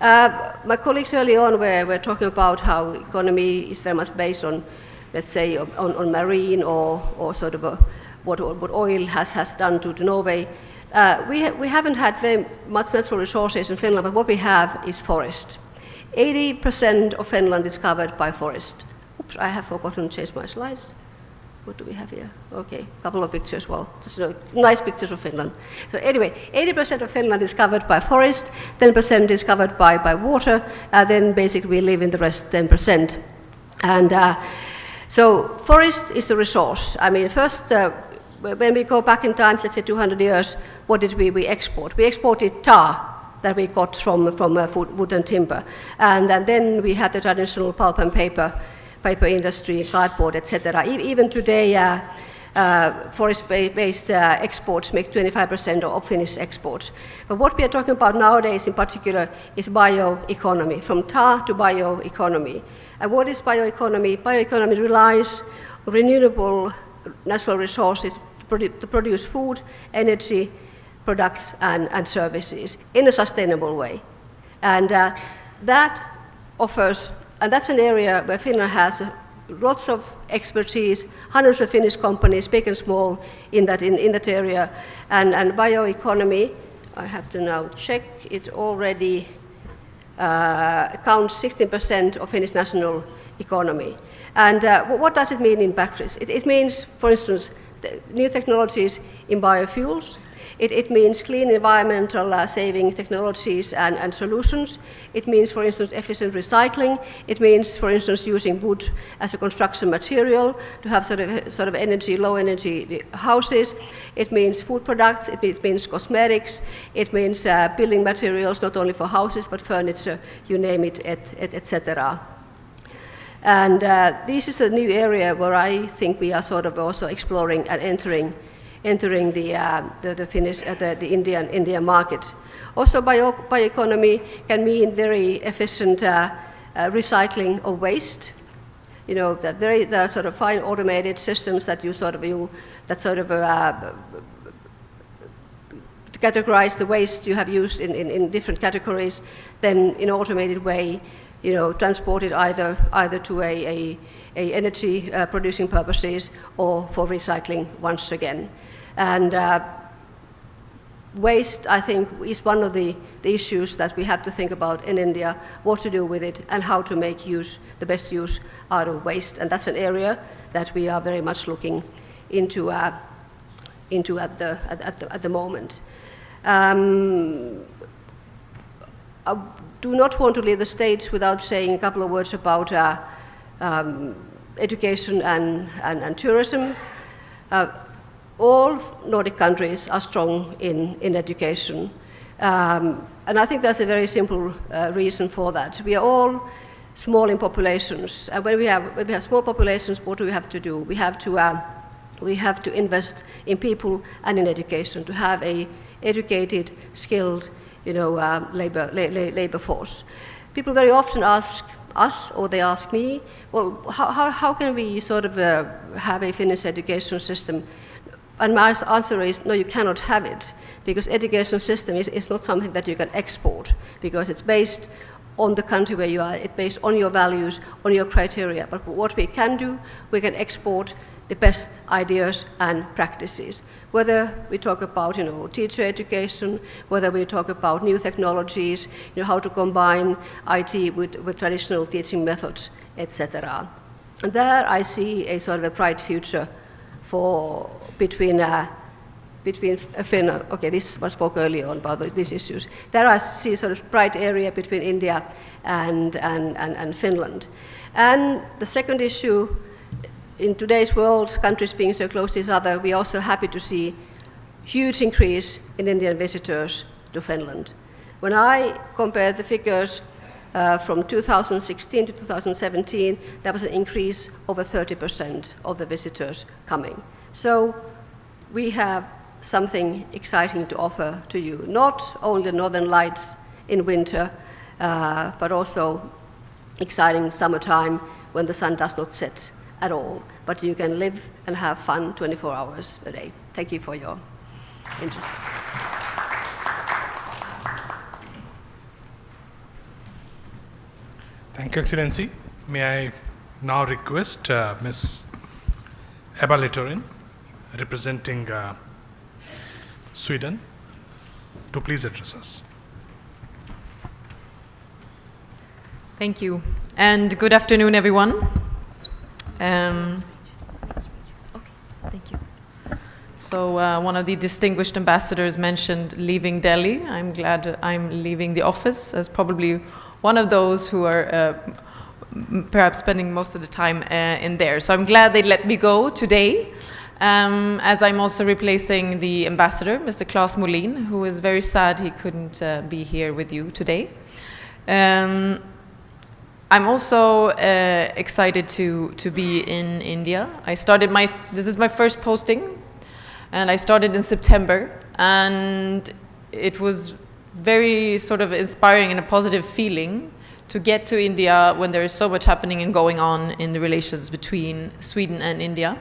My colleagues early on were talking about how economy is very much based on, let's say, on marine or sort of what oil has done to Norway. We haven't had very much natural resources in Finland, but what we have is forest. 80% of Finland is covered by forest. Oops, I have forgotten to change my slides. What do we have here? Okay, a couple of pictures, well, just nice pictures of Finland. So anyway, 80% of Finland is covered by forest, 10% is covered by water, then basically we live in the rest 10%. And so forest is the resource. I mean, first, when we go back in time, let's say 200 years, what did we export? We exported tar that we got from wood and timber. And then we had the traditional pulp and paper industry, cardboard, etc. Even today, forest-based exports make 25% of Finnish exports. But what we are talking about nowadays in particular is bioeconomy, from tar to bioeconomy. And what is bioeconomy? Bioeconomy relies on renewable natural resources to produce food, energy, products, and services in a sustainable way. And that offers, and that's an area where Finland has lots of expertise, hundreds of Finnish companies, big and small, in that area. And bioeconomy, I have to now check, it already counts 16% of Finnish national economy. And what does it mean in practice? It means, for instance, new technologies in biofuels. It means clean environmental saving technologies and solutions. It means, for instance, efficient recycling. It means, for instance, using wood as a construction material to have sort of low energy houses. It means food products. It means cosmetics. It means building materials, not only for houses, but furniture, you name it, etc. And this is a new area where I think we are sort of also exploring and entering the Finnish, the Indian market. Also, bioeconomy can mean very efficient recycling of waste. There are sort of fine automated systems that categorize the waste you have used in different categories, then in an automated way, transported either to a energy producing purposes or for recycling once again. And waste, I think, is one of the issues that we have to think about in India, what to do with it and how to make the best use out of waste. And that's an area that we are very much looking into at the moment. I do not want to leave the stage without saying a couple of words about education and tourism. All Nordic countries are strong in education. And I think there's a very simple reason for that. We are all small in populations. And when we have small populations, what do we have to do? We have to invest in people and in education to have a educated, skilled, labor force. People very often ask us, or they ask me, well, how can we sort of have a Finnish education system? And my answer is, no, you cannot have it, because education system is not something that you can export, because it's based on the country where you are, it's based on your values, on your criteria. But what we can do, we can export the best ideas and practices. Whether we talk about, teacher education, whether we talk about new technologies, how to combine IT with traditional teaching methods, etc. And there I see a sort of a bright future between between Finland. Okay, this was spoke earlier on about these issues. There I see sort of bright area between India and Finland. And the second issue, in today's world, countries being so close to each other, we're also happy to see huge increase in Indian visitors to Finland. When I compare the figures from 2016 to 2017, there was an increase over 30% of the visitors coming. So we have something exciting to offer to you, not only the northern lights in winter, but also exciting summertime when the sun does not set at all, but you can live and have fun 24 hours a day. Thank you for your interest. Thank you, Excellency. May I now request Ms. Ebba Littorin, representing Sweden, to please address us. Thank you, and good afternoon, everyone. Next page. Okay. Thank you. So one of the distinguished ambassadors mentioned leaving Delhi. I'm glad I'm leaving the office as probably one of those who are perhaps spending most of the time in there. So I'm glad they let me go today, as I'm also replacing the ambassador, Mr. Claes Molin, who is very sad he couldn't be here with you today. I'm also excited to be in India. This is my first posting, and I started in September, and it was very sort of inspiring and a positive feeling to get to India when there is so much happening and going on in the relations between Sweden and India.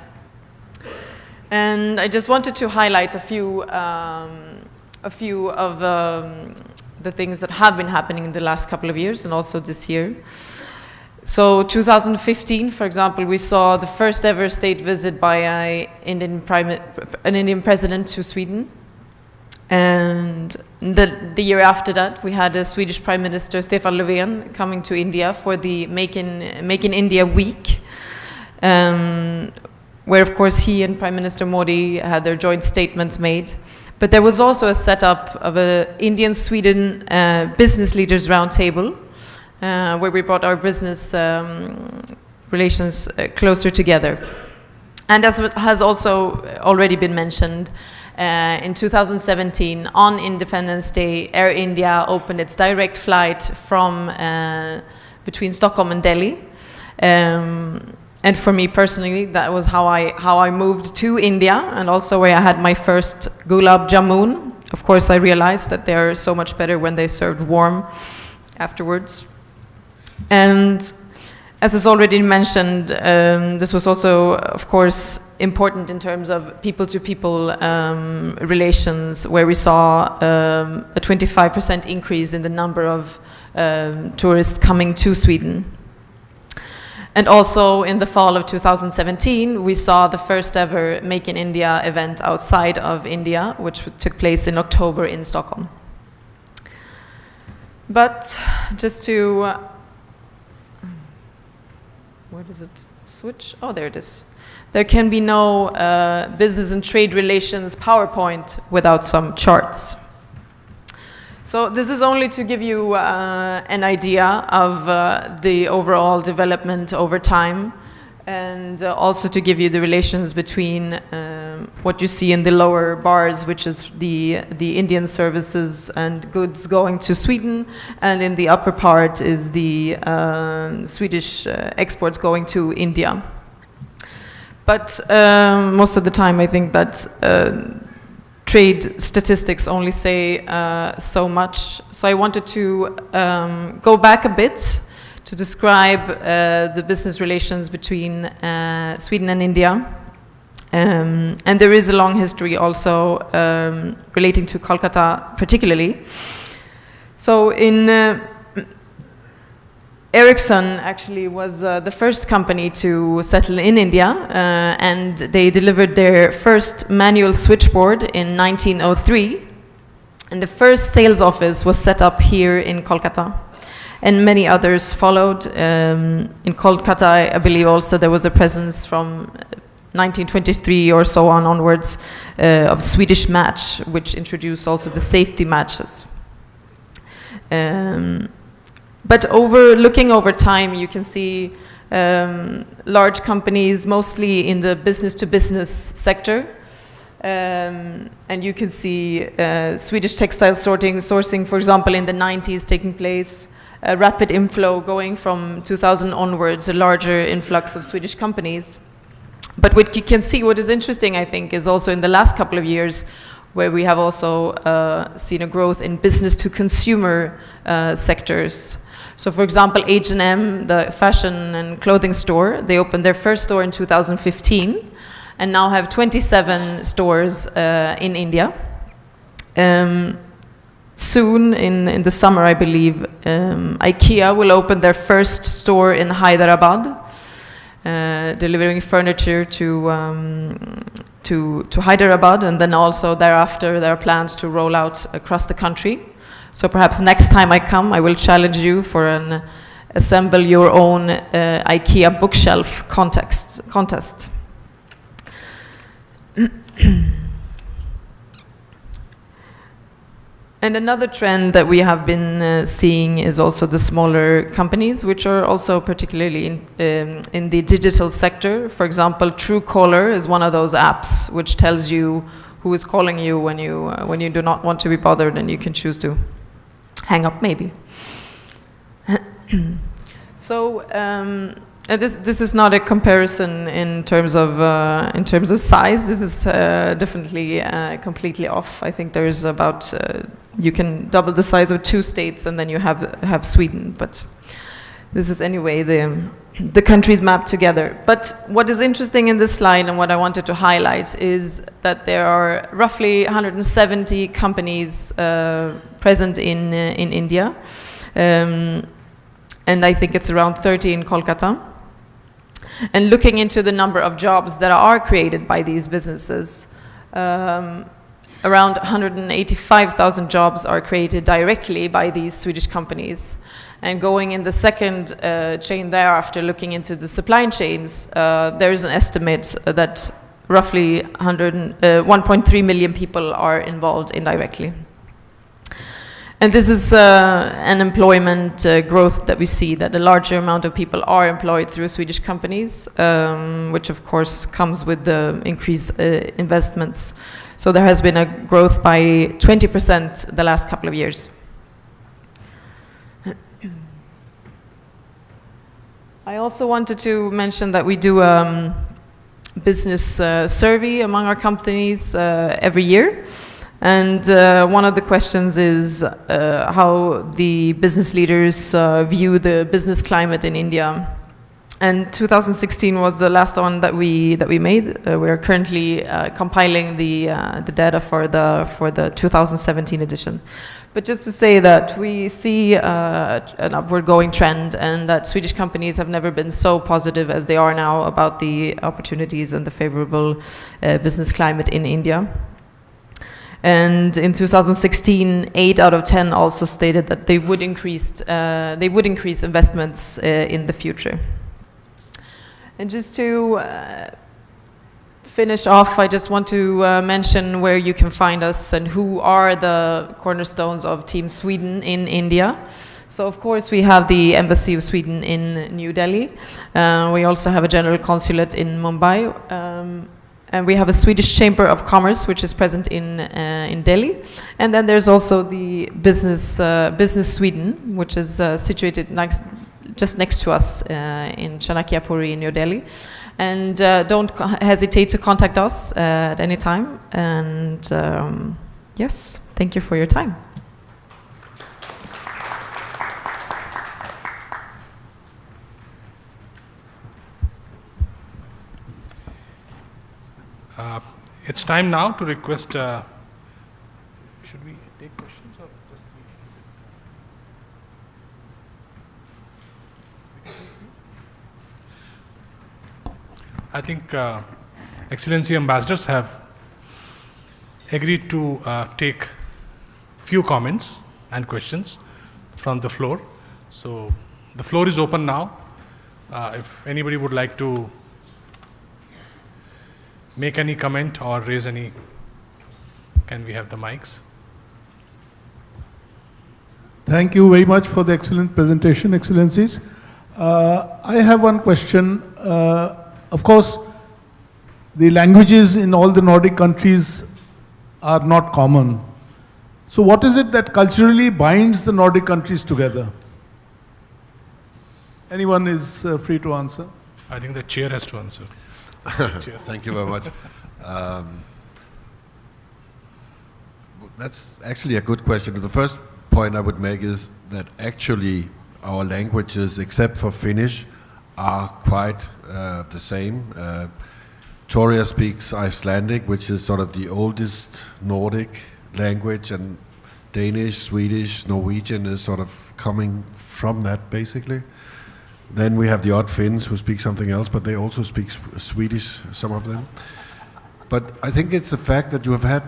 And I just wanted to highlight a few of the things that have been happening in the last couple of years and also this year. So 2015, for example, we saw the first ever state visit by an Indian president to Sweden. And the year after that, we had a Swedish Prime Minister, Stefan Löfven, coming to India for the Make in India Week, where, of course, he and Prime Minister Modi had their joint statements made. But there was also a setup of an Indian-Sweden business leaders roundtable, where we brought our business relations closer together. And as has also already been mentioned, in 2017, on Independence Day, Air India opened its direct flight from between Stockholm and Delhi. And for me personally, that was how I moved to India, and also where I had my first gulab jamun. Of course, I realized that they're so much better when they served warm afterwards. And as is already mentioned, this was also, of course, important in terms of people-to-people relations, where we saw a 25% increase in the number of tourists coming to Sweden. And also in the fall of 2017, we saw the first ever Make in India event outside of India, which took place in October in Stockholm. But just to, where does it switch? Oh, there it is. There can be no business and trade relations PowerPoint without some charts. So this is only to give you an idea of the overall development over time, and also to give you the relations between what you see in the lower bars, which is the Indian services and goods going to Sweden, and in the upper part is the Swedish exports going to India. But most of the time I think that trade statistics only say so much. So I wanted to go back a bit to describe the business relations between Sweden and India. And there is a long history also relating to Kolkata particularly. So in Ericsson actually was the first company to settle in India, and they delivered their first manual switchboard in 1903. And the first sales office was set up here in Kolkata. And many others followed. In Kolkata, I believe also there was a presence from 1923 or so onwards of Swedish match, which introduced also the safety matches. But looking over time, you can see large companies, mostly in the business-to-business sector. And you can see Swedish textile sourcing, for example, in the 90s taking place, a rapid inflow going from 2000 onwards, a larger influx of Swedish companies. But what you can see, what is interesting, I think, is also in the last couple of years, where we have also seen a growth in business-to-consumer sectors. So, for example, H&M, the fashion and clothing store, they opened their first store in 2015, and now have 27 stores in India. Soon, in the summer, I believe, IKEA will open their first store in Hyderabad, delivering furniture to Hyderabad, and then also thereafter there are plans to roll out across the country. So perhaps next time I come, I will challenge you for an assemble your own IKEA bookshelf contest. And another trend that we have been seeing is also the smaller companies, which are also particularly in the digital sector. For example, Truecaller is one of those apps which tells you who is calling you when you do not want to be bothered, and you can choose to hang up maybe. So this is not a comparison in terms of size. This is definitely completely off. I think there is about you can double the size of 2 states, and then you have Sweden. But this is anyway the countries mapped together. But what is interesting in this slide, and what I wanted to highlight, is that there are roughly 170 companies present in India, and I think it's around 30 in Kolkata. And looking into the number of jobs that are created by these businesses, around 185,000 jobs are created directly by these Swedish companies. And going in the second chain thereafter, looking into the supply chains, there is an estimate that roughly 1.3 million people are involved indirectly. And this is an employment growth that we see, that a larger amount of people are employed through Swedish companies, which of course comes with the increased investments. So there has been a growth by 20% the last couple of years. I also wanted to mention that we do business survey among our companies every year. And one of the questions is how the business leaders view the business climate in India. And 2016 was the last one that we made. We are currently compiling the data for the 2017 edition. But just to say that we see an upward going trend, and that Swedish companies have never been so positive as they are now about the opportunities and the favorable business climate in India. And in 2016, 8 out of 10 also stated that they would increase investments in the future. And just to finish off, I just want to mention where you can find us and who are the cornerstones of Team Sweden in India. So of course we have the Embassy of Sweden in New Delhi. We also have a general consulate in Mumbai. And we have a Swedish Chamber of Commerce, which is present in Delhi. And then there's also the Business Sweden, which is situated just next to us in Chanakyapuri in New Delhi. And don't hesitate to contact us at any time. And yes, thank you for your time. It's time now to request, should we take questions or just I think Excellency Ambassadors have agreed to take few comments and questions from the floor. So the floor is open now. If anybody would like to make any comment or raise any. Can we have the mics? Thank you very much for the excellent presentation, Excellencies. I have one question. Of course, the languages in all the Nordic countries are not common. So what is it that culturally binds the Nordic countries together? Anyone is free to answer. I think the chair has to answer. Chair. Thank you very much. That's actually a good question. The first point I would make is that actually our languages, except for Finnish, are quite the same. Toria speaks Icelandic, which is sort of the oldest Nordic language, and Danish, Swedish, Norwegian is sort of coming from that, basically. Then we have the odd Finns who speak something else, but they also speak Swedish, some of them. But I think it's the fact that you have had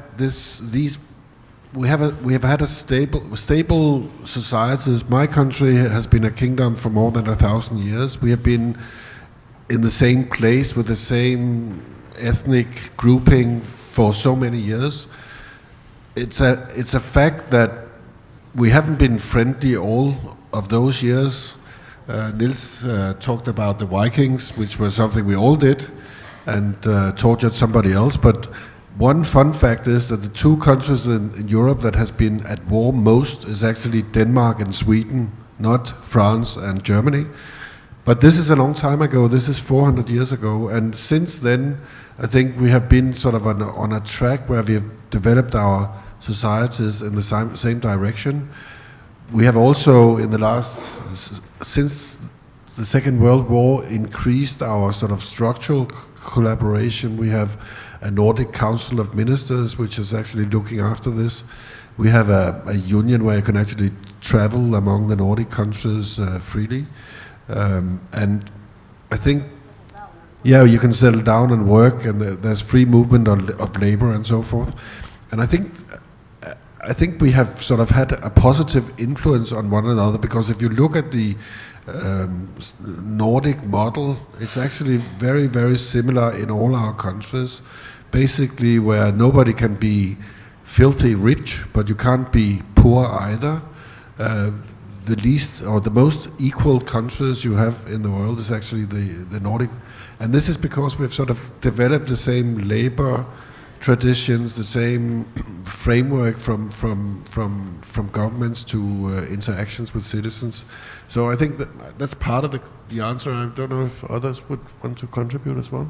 we have had a stable societies. My country has been a kingdom for more than 1,000 years. We have been in the same place with the same ethnic grouping for so many years. It's a fact that we haven't been friendly all of those years. Nils talked about the Vikings, which was something we all did, and tortured somebody else. But one fun fact is that the two countries in Europe that has been at war most is actually Denmark and Sweden, not France and Germany. But this is a long time ago. This is 400 years ago. And since then, I think we have been sort of on a track where we have developed our societies in the same direction. We have also, in the last, since the Second World War, increased our sort of structural collaboration. We have a Nordic Council of Ministers, which is actually looking after this. We have a union where you can actually travel among the Nordic countries freely. And I think, yeah, you can settle down and work, and there's free movement of labor and so forth. And I think we have sort of had a positive influence on one another, because if you look at the Nordic model, it's actually very, very similar in all our countries, basically where nobody can be filthy rich, but you can't be poor either. The least or the most equal countries you have in the world is actually the Nordic, and this is because we've sort of developed the same labor traditions, the same framework from governments to interactions with citizens. So I think that's part of the answer. I don't know if others would want to contribute as well.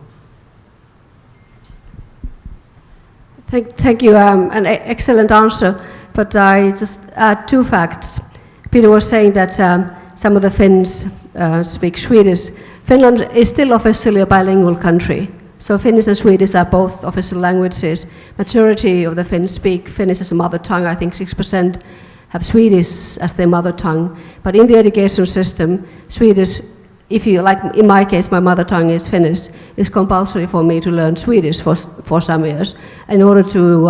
Thank you, an excellent answer, but I just add two facts. Peter was saying that some of the Finns speak Swedish. Finland is still officially a bilingual country. So Finnish and Swedish are both official languages. Majority of the Finns speak Finnish as a mother tongue. I think 6% have Swedish as their mother tongue. But in the education system, Swedish, if you, like in my case, my mother tongue is Finnish, it's compulsory for me to learn Swedish for some years. In order to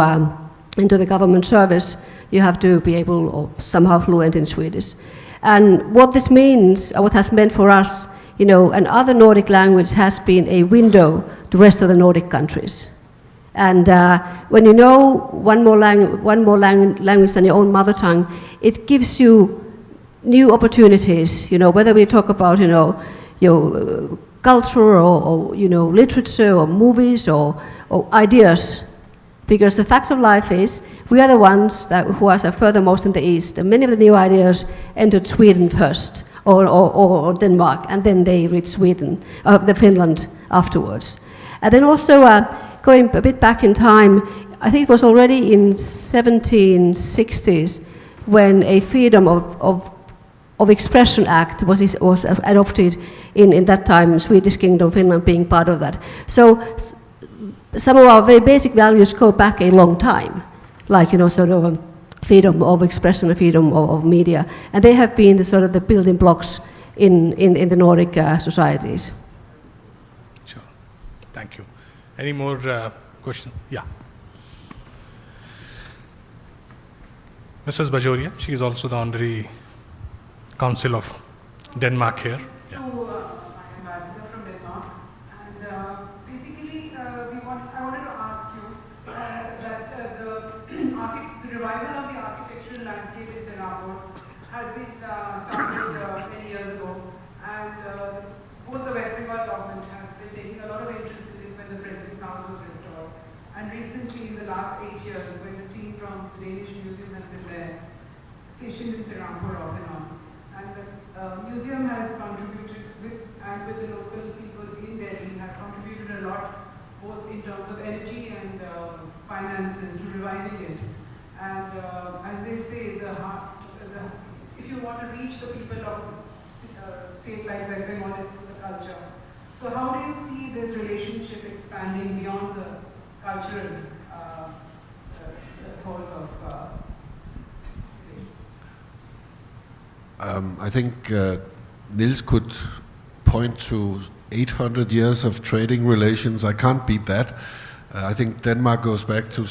enter the government service, you have to be able or somehow fluent in Swedish. And what this means, or what has meant for us, you know, and other Nordic language has been a window to the rest of the Nordic countries. And when you know one more language than your own mother tongue, it gives you new opportunities, you know, whether we talk about, you know, your culture or you know, literature or movies or ideas. Because the fact of life is, we are the ones who are furthermost in the East, and many of the new ideas entered Sweden first, or Denmark, and then they reached Finland afterwards. And then also, going a bit back in time, I think it was already in 1760s when a Freedom of Expression Act was adopted in that time, Swedish Kingdom, Finland being part of that. So some of our very basic values go back a long time, like, you know, sort of freedom of expression, freedom of media, and they have been the sort of the building blocks in the Nordic societies. Sure, thank you. Any more questions? Yeah. Mrs. Bajoria, she is also the Honorary Council of Denmark here. Yeah. So, I'm ambassador from Denmark, and basically, I revival of the architectural landscape in Singapore has been started many years ago, and both the West Bengal government has been taking a lot of interest in it when the President's House was restored. And recently, in the last 8 years, when the team from the Danish Museum has been there, stationed in Singapore off and on. And the museum has contributed with the local people in Delhi, have contributed a lot, both in terms of energy and finances to reviving it. And as they say, if you want to reach the people of a state like West Bengal, it's the culture. So how do you see this relationship expanding beyond the cultural force of I think Niels could point to 800 years of trading relations. I can't beat that. I think Denmark goes back to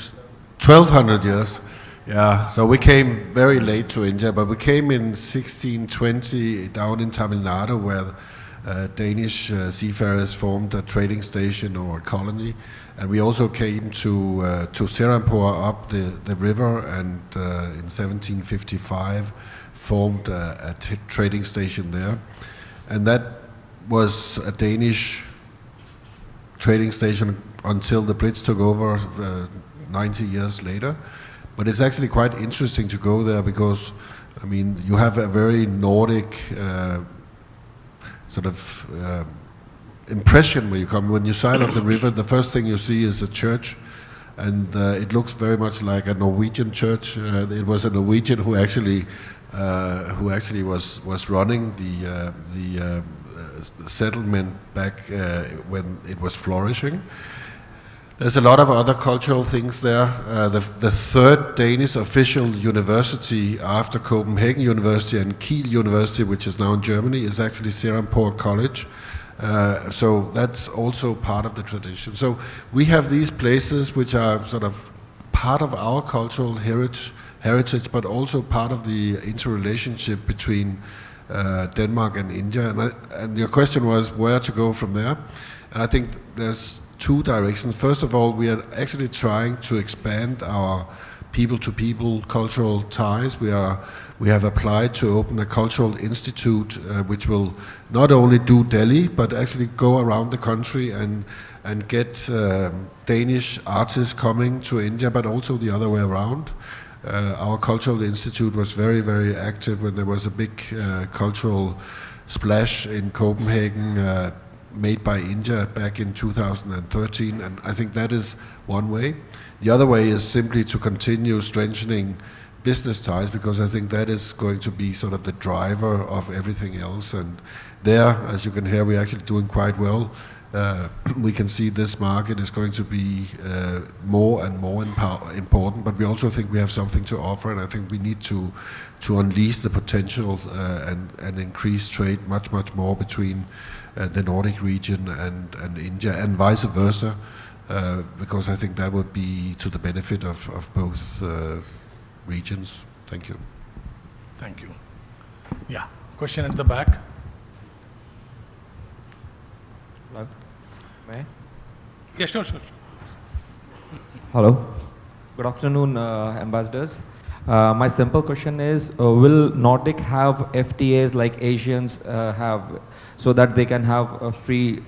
1200 years. Yeah, so we came very late to India, but we came in 1620 down in Tamil Nadu, where Danish seafarers formed a trading station or a colony. And we also came to Serampore up the river, and in 1755 formed a trading station there. And that was a Danish trading station until the Brits took over 90 years later. But it's actually quite interesting to go there because, I mean, you have a very Nordic sort of impression when you come. When you sail up the river, the first thing you see is a church, and it looks very much like a Norwegian church. It was a Norwegian who actually was running the settlement back when it was flourishing. There's a lot of other cultural things there. The third Danish official university after Copenhagen University and Kiel University, which is now in Germany, is actually Serampore College. So that's also part of the tradition. So we have these places which are sort of part of our cultural heritage, but also part of the interrelationship between Denmark and India. And your question was where to go from there. And I think there's two directions. First of all, we are actually trying to expand our people-to-people cultural ties. We have applied to open a cultural institute which will not only do Delhi, but actually go around the country and get Danish artists coming to India, but also the other way around. Our cultural institute was very, very active when there was a big cultural splash in Copenhagen made by India back in 2013, and I think that is one way. The other way is simply to continue strengthening business ties, because I think that is going to be sort of the driver of everything else. And there, as you can hear, we're actually doing quite well. We can see this market is going to be more and more important, but we also think we have something to offer, and I think we need to unleash the potential and increase trade much more between the Nordic region and India, and vice versa, because I think that would be to the benefit of both regions. Thank you. Thank you. Yeah, question at the back. Hello. May I? Yeah, sure. Hello. Good afternoon, ambassadors. My simple question is, will Nordic have FTAs like Asians have, so that they can have a free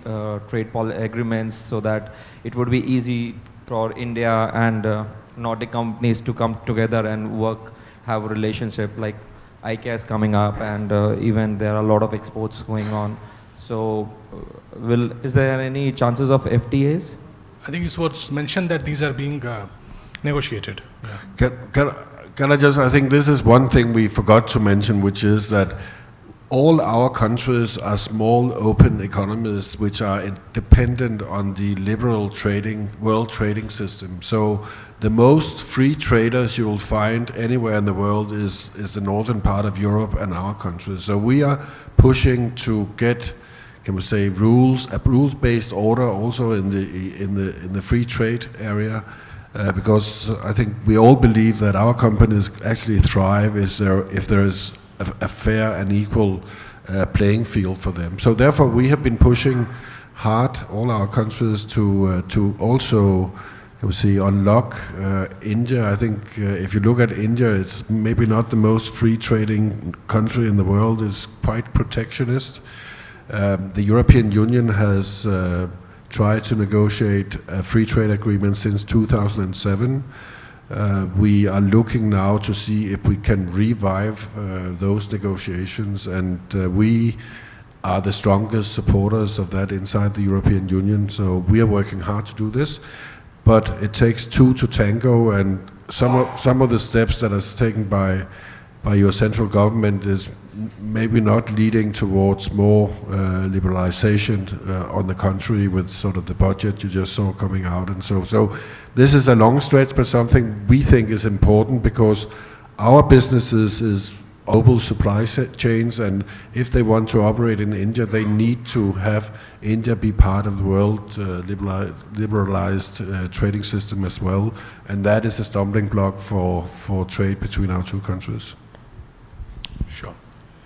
trade agreements, so that it would be easy for India and Nordic companies to come together and work, have a relationship, like IKEA is coming up, and even there are a lot of exports going on. So is there any chances of FTAs? I think it was mentioned that these are being negotiated. Yeah. Can I just, I think this is one thing we forgot to mention, which is that all our countries are small open economies which are dependent on the liberal world trading system. So the most free traders you will find anywhere in the world is the northern part of Europe and our countries. So we are pushing to get, can we say, a rules-based order also in the free trade area. Because I think we all believe that our companies actually thrive if there is a fair and equal playing field for them. So therefore we have been pushing hard all our countries to also I would say, unlock India. I think if you look at India, it's maybe not the most free trading country in the world. It's quite protectionist. The European Union has tried to negotiate a free trade agreement since 2007. We are looking now to see if we can revive those negotiations, and we are the strongest supporters of that inside the European Union. So we are working hard to do this. But it takes two to tango, and some of the steps that are taken by your central government is maybe not leading towards more liberalization on the country with sort of the budget you just saw coming out, and so this is a long stretch, but something we think is important because our businesses is global supply chains, and if they want to operate in India, they need to have India be part of the world liberalized trading system as well, and that is a stumbling block for trade between our two countries. Sure.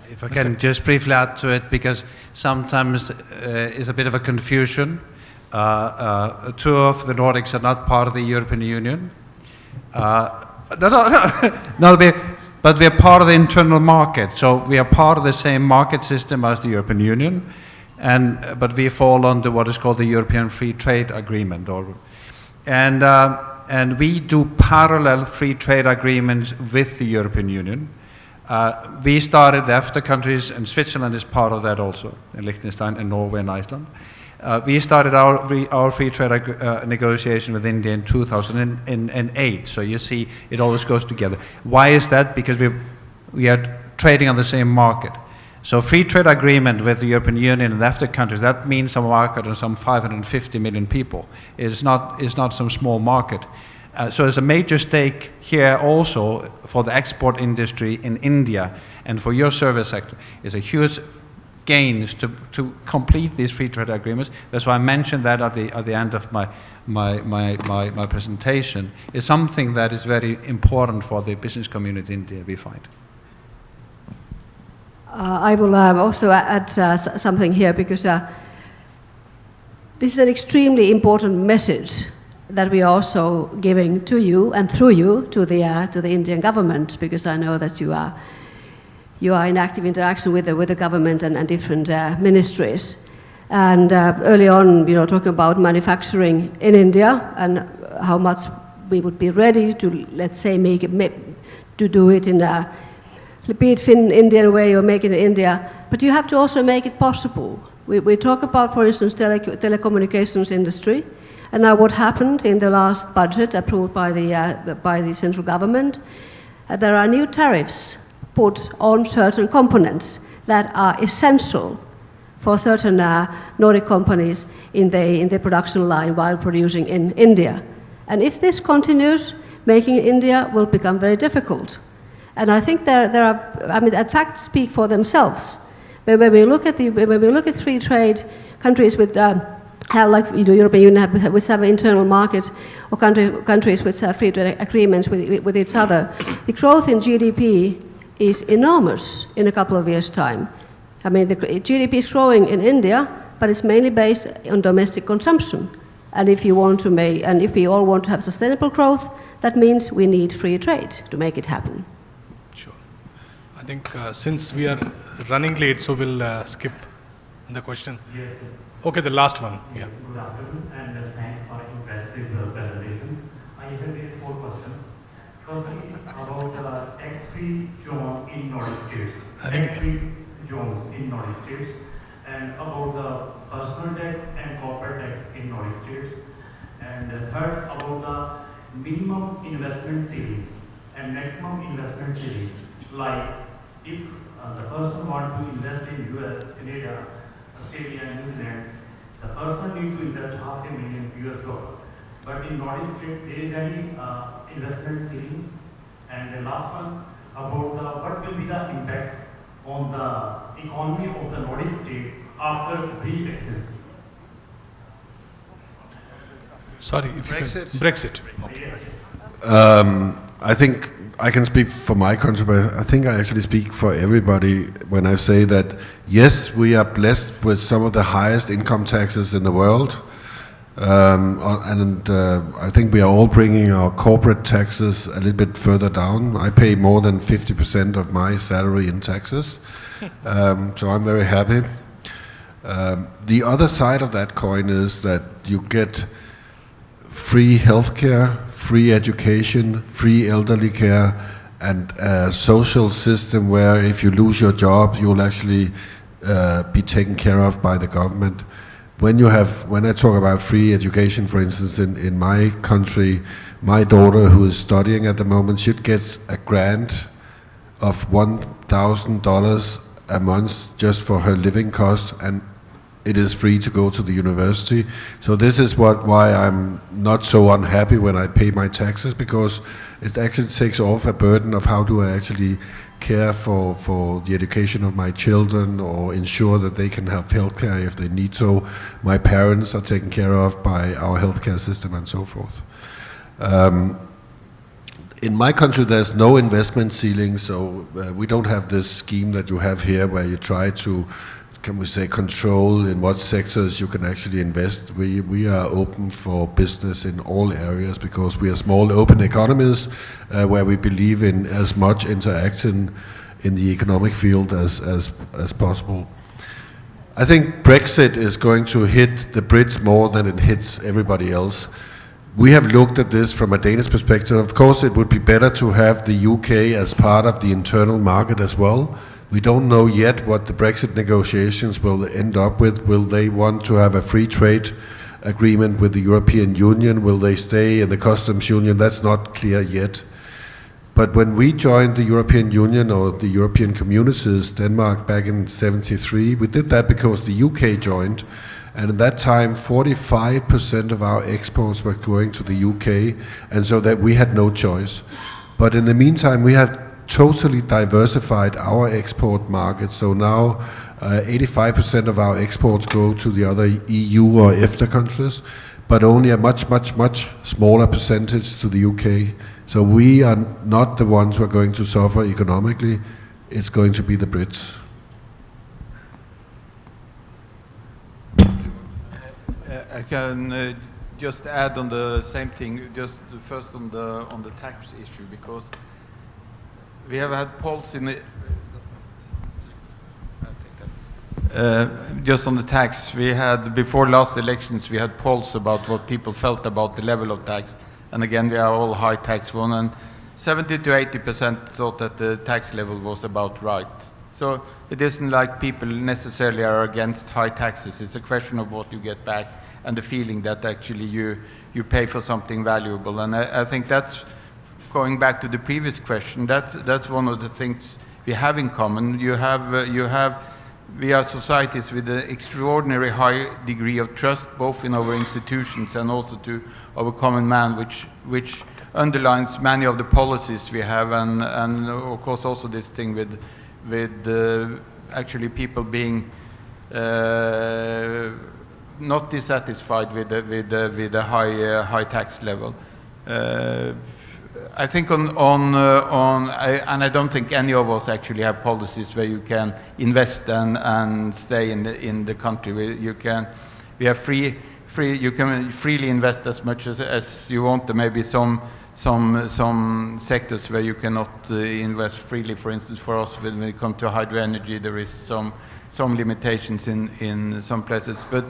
If I can just briefly add to it, because sometimes it's a bit of a confusion. Two of the Nordics are not part of the European Union. But we are part of the internal market, so we are part of the same market system as the European Union, but we fall under what is called the European Free Trade Agreement, and we do parallel free trade agreements with the European Union. We started the EFTA countries, and Switzerland is part of that also, and Liechtenstein and Norway and Iceland. We started our free trade negotiation with India in 2008. So you see, it always goes together. Why is that? Because we are trading on the same market. So free trade agreement with the European Union and EFTA countries, that means a market of some 550 million people. It's not some small market. So there's a major stake here also for the export industry in India, and for your service sector. It's a huge gains to complete these free trade agreements. That's why I mentioned that at the end of my presentation. It's something that is very important for the business community in India, we find. I will also add something here, because this is an extremely important message that we are also giving to you and through you to the Indian government, because I know that you are in active interaction with the government and different ministries. And early on, talking about manufacturing in India and how much we would be ready to, let's say, to do it in a be it Indian way or make it in India, but you have to also make it possible. We talk about, for instance, telecommunications industry, and now what happened in the last budget approved by the central government, there are new tariffs put on certain components that are essential for certain Nordic companies in the production line while producing in India. And if this continues, making in India will become very difficult. And I think there are, the facts speak for themselves. When we look at free trade countries with like European Union which have an internal market, or countries which have free trade agreements with each other, the growth in GDP is enormous in a couple of years' time. The GDP is growing in India, but it's mainly based on domestic consumption. And if we all want to have sustainable growth, that means we need free trade to make it happen. Sure. I think since we are running late, so we'll skip the question. Yes. Okay, the last one. Yeah. Good afternoon, and thanks for impressive presentations. I have 4 questions. Firstly, about tax-free zone in Nordic states. Tax-free zones in Nordic states, and about the personal tax and corporate tax in Nordic states. And third, about the minimum investment savings and maximum investment savings. Like if the person wants to invest in US, Canada, Australia, and New Zealand, the person needs to invest $500,000 US. But in Nordic states, there is any investment savings. And the last one, about what will be the impact on the economy of the Nordic state after free taxes. Sorry, if Brexit. You can, Brexit. Okay. I think I can speak for my country, but I think I actually speak for everybody when I say that, yes, we are blessed with some of the highest income taxes in the world. I think we are all bringing our corporate taxes a little bit further down. I pay more than 50% of my salary in taxes, so I'm very happy. The other side of that coin is that you get free healthcare, free education, free elderly care, and a social system where if you lose your job, you'll actually be taken care of by the government. When I talk about free education, for instance, in my country, my daughter who is studying at the moment, she gets a grant of $1,000 a month just for her living cost, and it is free to go to the university. So this is why I'm not so unhappy when I pay my taxes, because it actually takes off a burden of how do I actually care for the education of my children, or ensure that they can have healthcare if they need so. My parents are taken care of by our healthcare system and so forth. In my country there's no investment ceiling, so we don't have this scheme that you have here where you try to, can we say, control in what sectors you can actually invest. We are open for business in all areas because we are small open economies where we believe in as much interaction in the economic field as possible. I think Brexit is going to hit the Brits more than it hits everybody else. We have looked at this from a Danish perspective. Of course, it would be better to have the UK as part of the internal market as well. We don't know yet what the Brexit negotiations will end up with. Will they want to have a free trade agreement with the European Union? Will they stay in the customs union? That's not clear yet. But when we joined the European Union or the European communities, Denmark, back in '73, we did that because the UK joined. And at that time, 45% of our exports were going to the UK, and so that we had no choice. But in the meantime, we have totally diversified our export market. So now 85% of our exports go to the other EU or EFTA countries, but only a much smaller percentage to the UK. So we are not the ones who are going to suffer economically. It's going to be the Brits. I can just add on the same thing, just first on the tax issue, because we have had polls in the, just on the tax, we had, before last elections, we had polls about what people felt about the level of tax. And again, we are all high tax one, and 70 to 80% thought that the tax level was about right. So it isn't like people necessarily are against high taxes. It's a question of what you get back and the feeling that actually you pay for something valuable. And I think that's, going back to the previous question, that's one of the things we have in common. We are societies with an extraordinary high degree of trust, both in our institutions and also to our common man, which underlines many of the policies we have, and of course also this thing with actually people being not dissatisfied with the high tax level. I think and I don't think any of us actually have policies where you can invest and stay in the country. You can freely invest as much as you want. There may be some sectors where you cannot invest freely. For instance, for us, when we come to hydro energy, there is some limitations in some places. But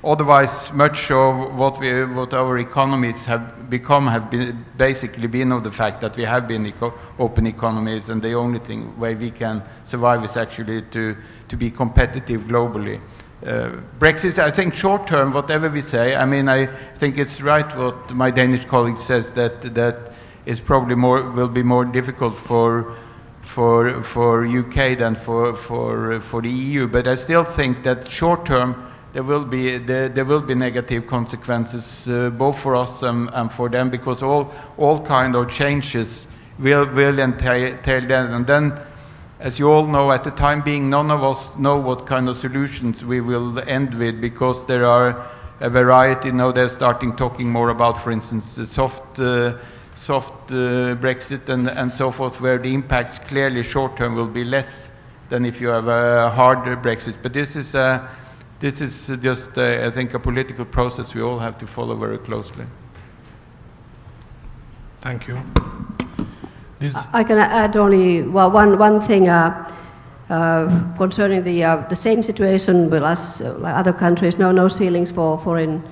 otherwise, much of what our economies have become have basically been of the fact that we have been open economies, and the only way we can survive is actually to be competitive globally. Brexit, I think short term, whatever we say, I mean, I think it's right what my Danish colleague says, that is probably will be more difficult for UK than for the EU. But I still think that short term, there will be negative consequences both for us and for them, because all kind of changes will entail that. And then, as you all know, at the time being, none of us know what kind of solutions we will end with, because there are a variety. Now they're starting talking more about, for instance, the soft Brexit and so forth, where the impacts clearly short term will be less than if you have a hard Brexit. But this this is just, I think, a political process we all have to follow very closely. Thank you. I can add only one thing concerning the same situation with us, like other countries. No ceilings for foreign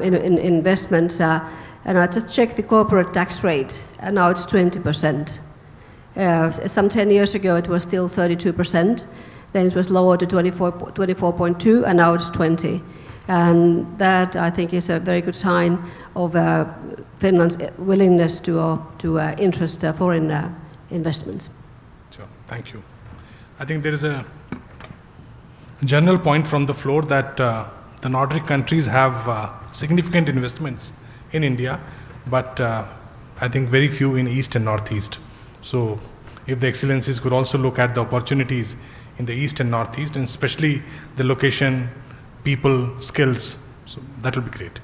investments. And I just checked the corporate tax rate, and now it's 20%. Some 10 years ago, it was still 32%. Then it was lowered to 24.2, and now it's 20. And that, I think, is a very good sign of Finland's willingness to interest foreign investments. Sure, thank you. I think there is a general point from the floor that the Nordic countries have significant investments in India, but I think very few in East and Northeast. So if the Excellencies could also look at the opportunities in the East and Northeast, and especially the location, people, skills, so that will be great.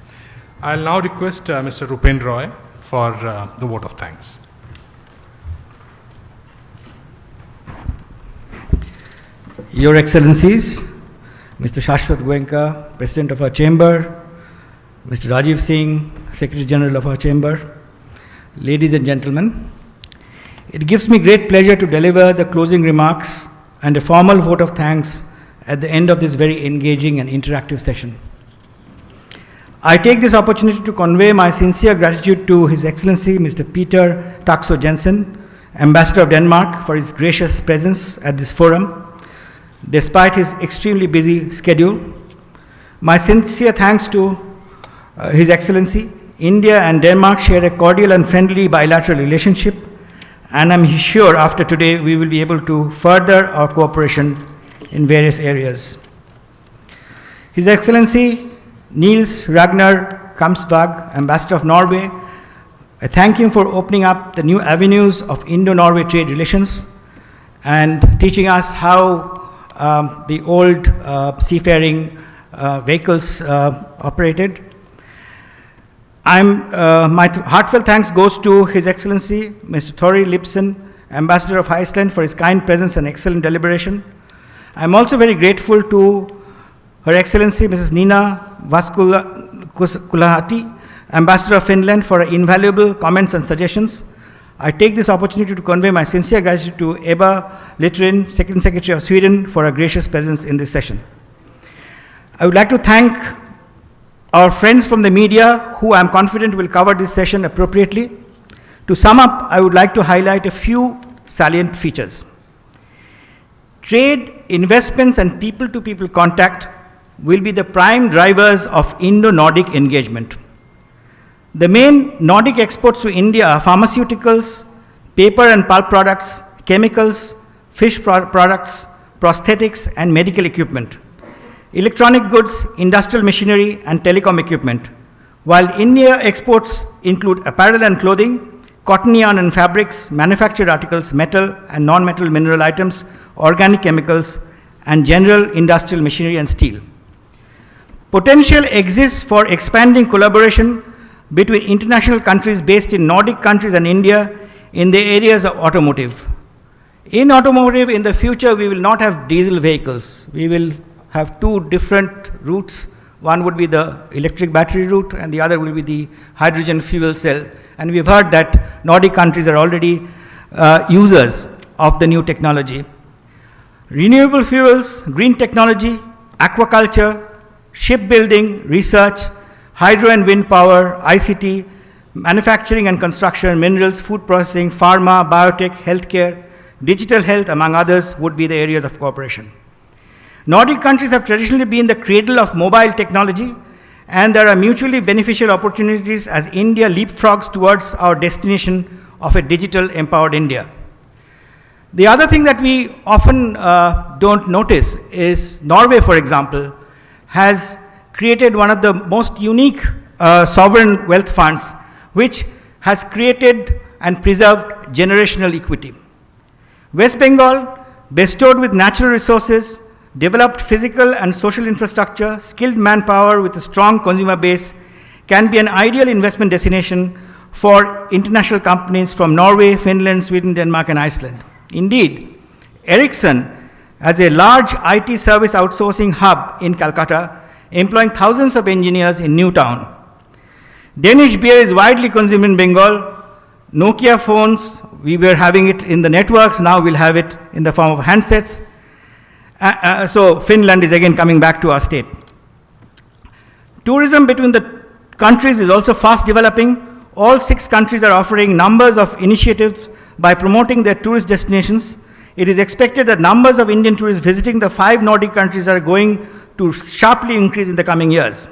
I'll now request Mr. Rupendra Roy for the vote of thanks. Your Excellencies, Mr. Shashwat Goenka, President of our Chamber, Mr. Rajiv Singh, Secretary General of our Chamber, ladies and gentlemen, it gives me great pleasure to deliver the closing remarks and a formal vote of thanks at the end of this very engaging and interactive session. I take this opportunity to convey my sincere gratitude to His Excellency Mr. Peter Taksøe Jensen, Ambassador of Denmark, for his gracious presence at this forum, despite his extremely busy schedule. My sincere thanks to His Excellency. India and Denmark share a cordial and friendly bilateral relationship, and I'm sure after today we will be able to further our cooperation in various areas. His Excellency Niels Ragnar Kamsvag, Ambassador of Norway, I thank him for opening up the new avenues of Indo-Norway trade relations and teaching us how the old seafaring vehicles operated. My heartfelt thanks goes to His Excellency Mr. Thori Lipson, Ambassador of Iceland, for his kind presence and excellent deliberation. I'm also very grateful to Her Excellency Mrs. Nina Vaskulahati, Ambassador of Finland, for her invaluable comments and suggestions. I take this opportunity to convey my sincere gratitude to Ebba Littorin, Second Secretary of Sweden, for her gracious presence in this session. I would like to thank our friends from the media, who I am confident will cover this session appropriately. To sum up, I would like to highlight a few salient features. Trade, investments, and people-to-people contact will be the prime drivers of Indo-Nordic engagement. The main Nordic exports to India are pharmaceuticals, paper and pulp products, chemicals, fish products, prosthetics, and medical equipment, electronic goods, industrial machinery, and telecom equipment, while India exports include apparel and clothing, cotton yarn and fabrics, manufactured articles, metal and non-metal mineral items, organic chemicals, and general industrial machinery and steel. Potential exists for expanding collaboration between international countries based in Nordic countries and India in the areas of automotive. In automotive, in the future, we will not have diesel vehicles. We will have two different routes. One would be the electric battery route, and the other will be the hydrogen fuel cell. And we've heard that Nordic countries are already users of the new technology. Renewable fuels, green technology, aquaculture, shipbuilding, research, hydro and wind power, ICT, manufacturing and construction, minerals, food processing, pharma, biotech, healthcare, digital health, among others, would be the areas of cooperation. Nordic countries have traditionally been the cradle of mobile technology, and there are mutually beneficial opportunities as India leapfrogs towards our destination of a digital empowered India. The other thing that we often don't notice is Norway, for example, has created one of the most unique sovereign wealth funds, which has created and preserved generational equity. West Bengal, bestowed with natural resources, developed physical and social infrastructure, skilled manpower with a strong consumer base, can be an ideal investment destination for international companies from Norway, Finland, Sweden, Denmark, and Iceland. Indeed, Ericsson as a large IT service outsourcing hub in Calcutta, employing thousands of engineers in Newtown. Danish beer is widely consumed in Bengal. Nokia phones, we were having it in the networks, now we'll have it in the form of handsets. So Finland is again coming back to our state. Tourism between the countries is also fast developing. All 6 countries are offering numbers of initiatives by promoting their tourist destinations. It is expected that numbers of Indian tourists visiting the 5 Nordic countries are going to sharply increase in the coming years.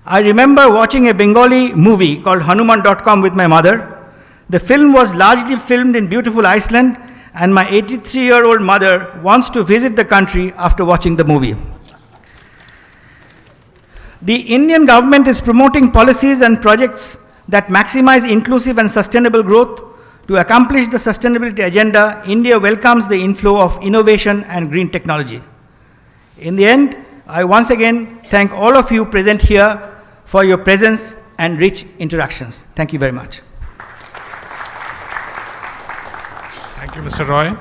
I remember watching a Bengali movie called Hanuman.com with my mother. The film was largely filmed in beautiful Iceland, and my 83-year-old mother wants to visit the country after watching the movie. The Indian government is promoting policies and projects that maximize inclusive and sustainable growth. To accomplish the sustainability agenda, India welcomes the inflow of innovation and green technology. In the end, I once again thank all of you present here for your presence and rich interactions. Thank you very much. Thank you, Mr. Roy.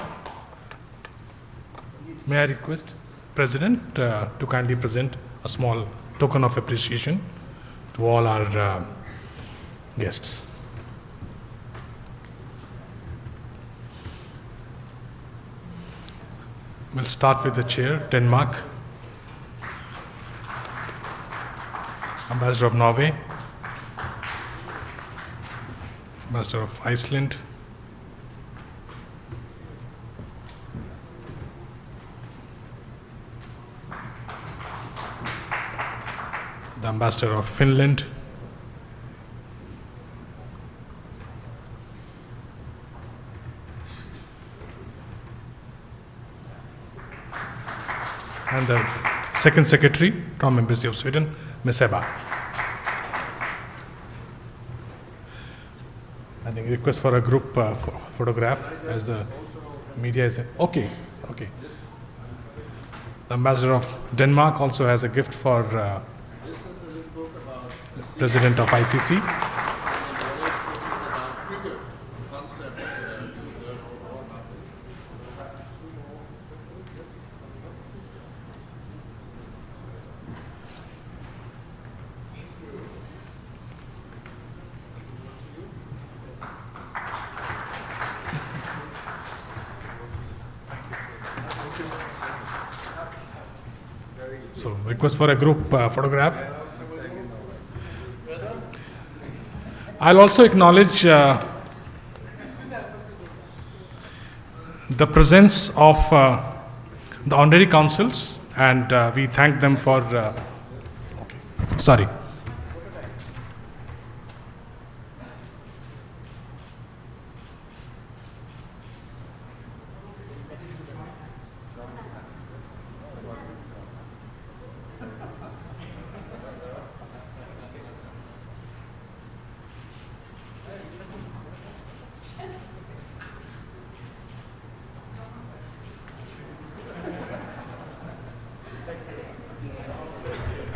May I request President to kindly present a small token of appreciation to all our guests. We'll start with the chair, Denmark, Ambassador of Norway, Ambassador of Iceland, the Ambassador of Finland, and the Second Secretary from Embassy of Sweden, Ms. Ebba. I think request for a group photograph as the media is okay. The Ambassador of Denmark also has a gift for President of ICC. So, request for a group photograph. I'll also acknowledge the presence of the honorary councils, and we thank them for. Sorry.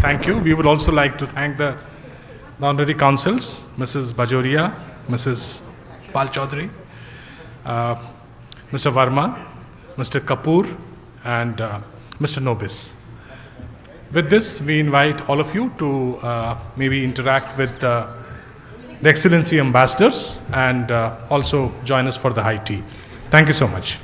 Thank you. We would also like to thank the honorary councils, Mrs. Bajoria, Mrs. Pal Chaudhary, Mr. Verma, Mr. Kapoor, and Mr. Nobis. With this, we invite all of you to maybe interact with the Excellency ambassadors and also join us for the high tea. Thank you so much.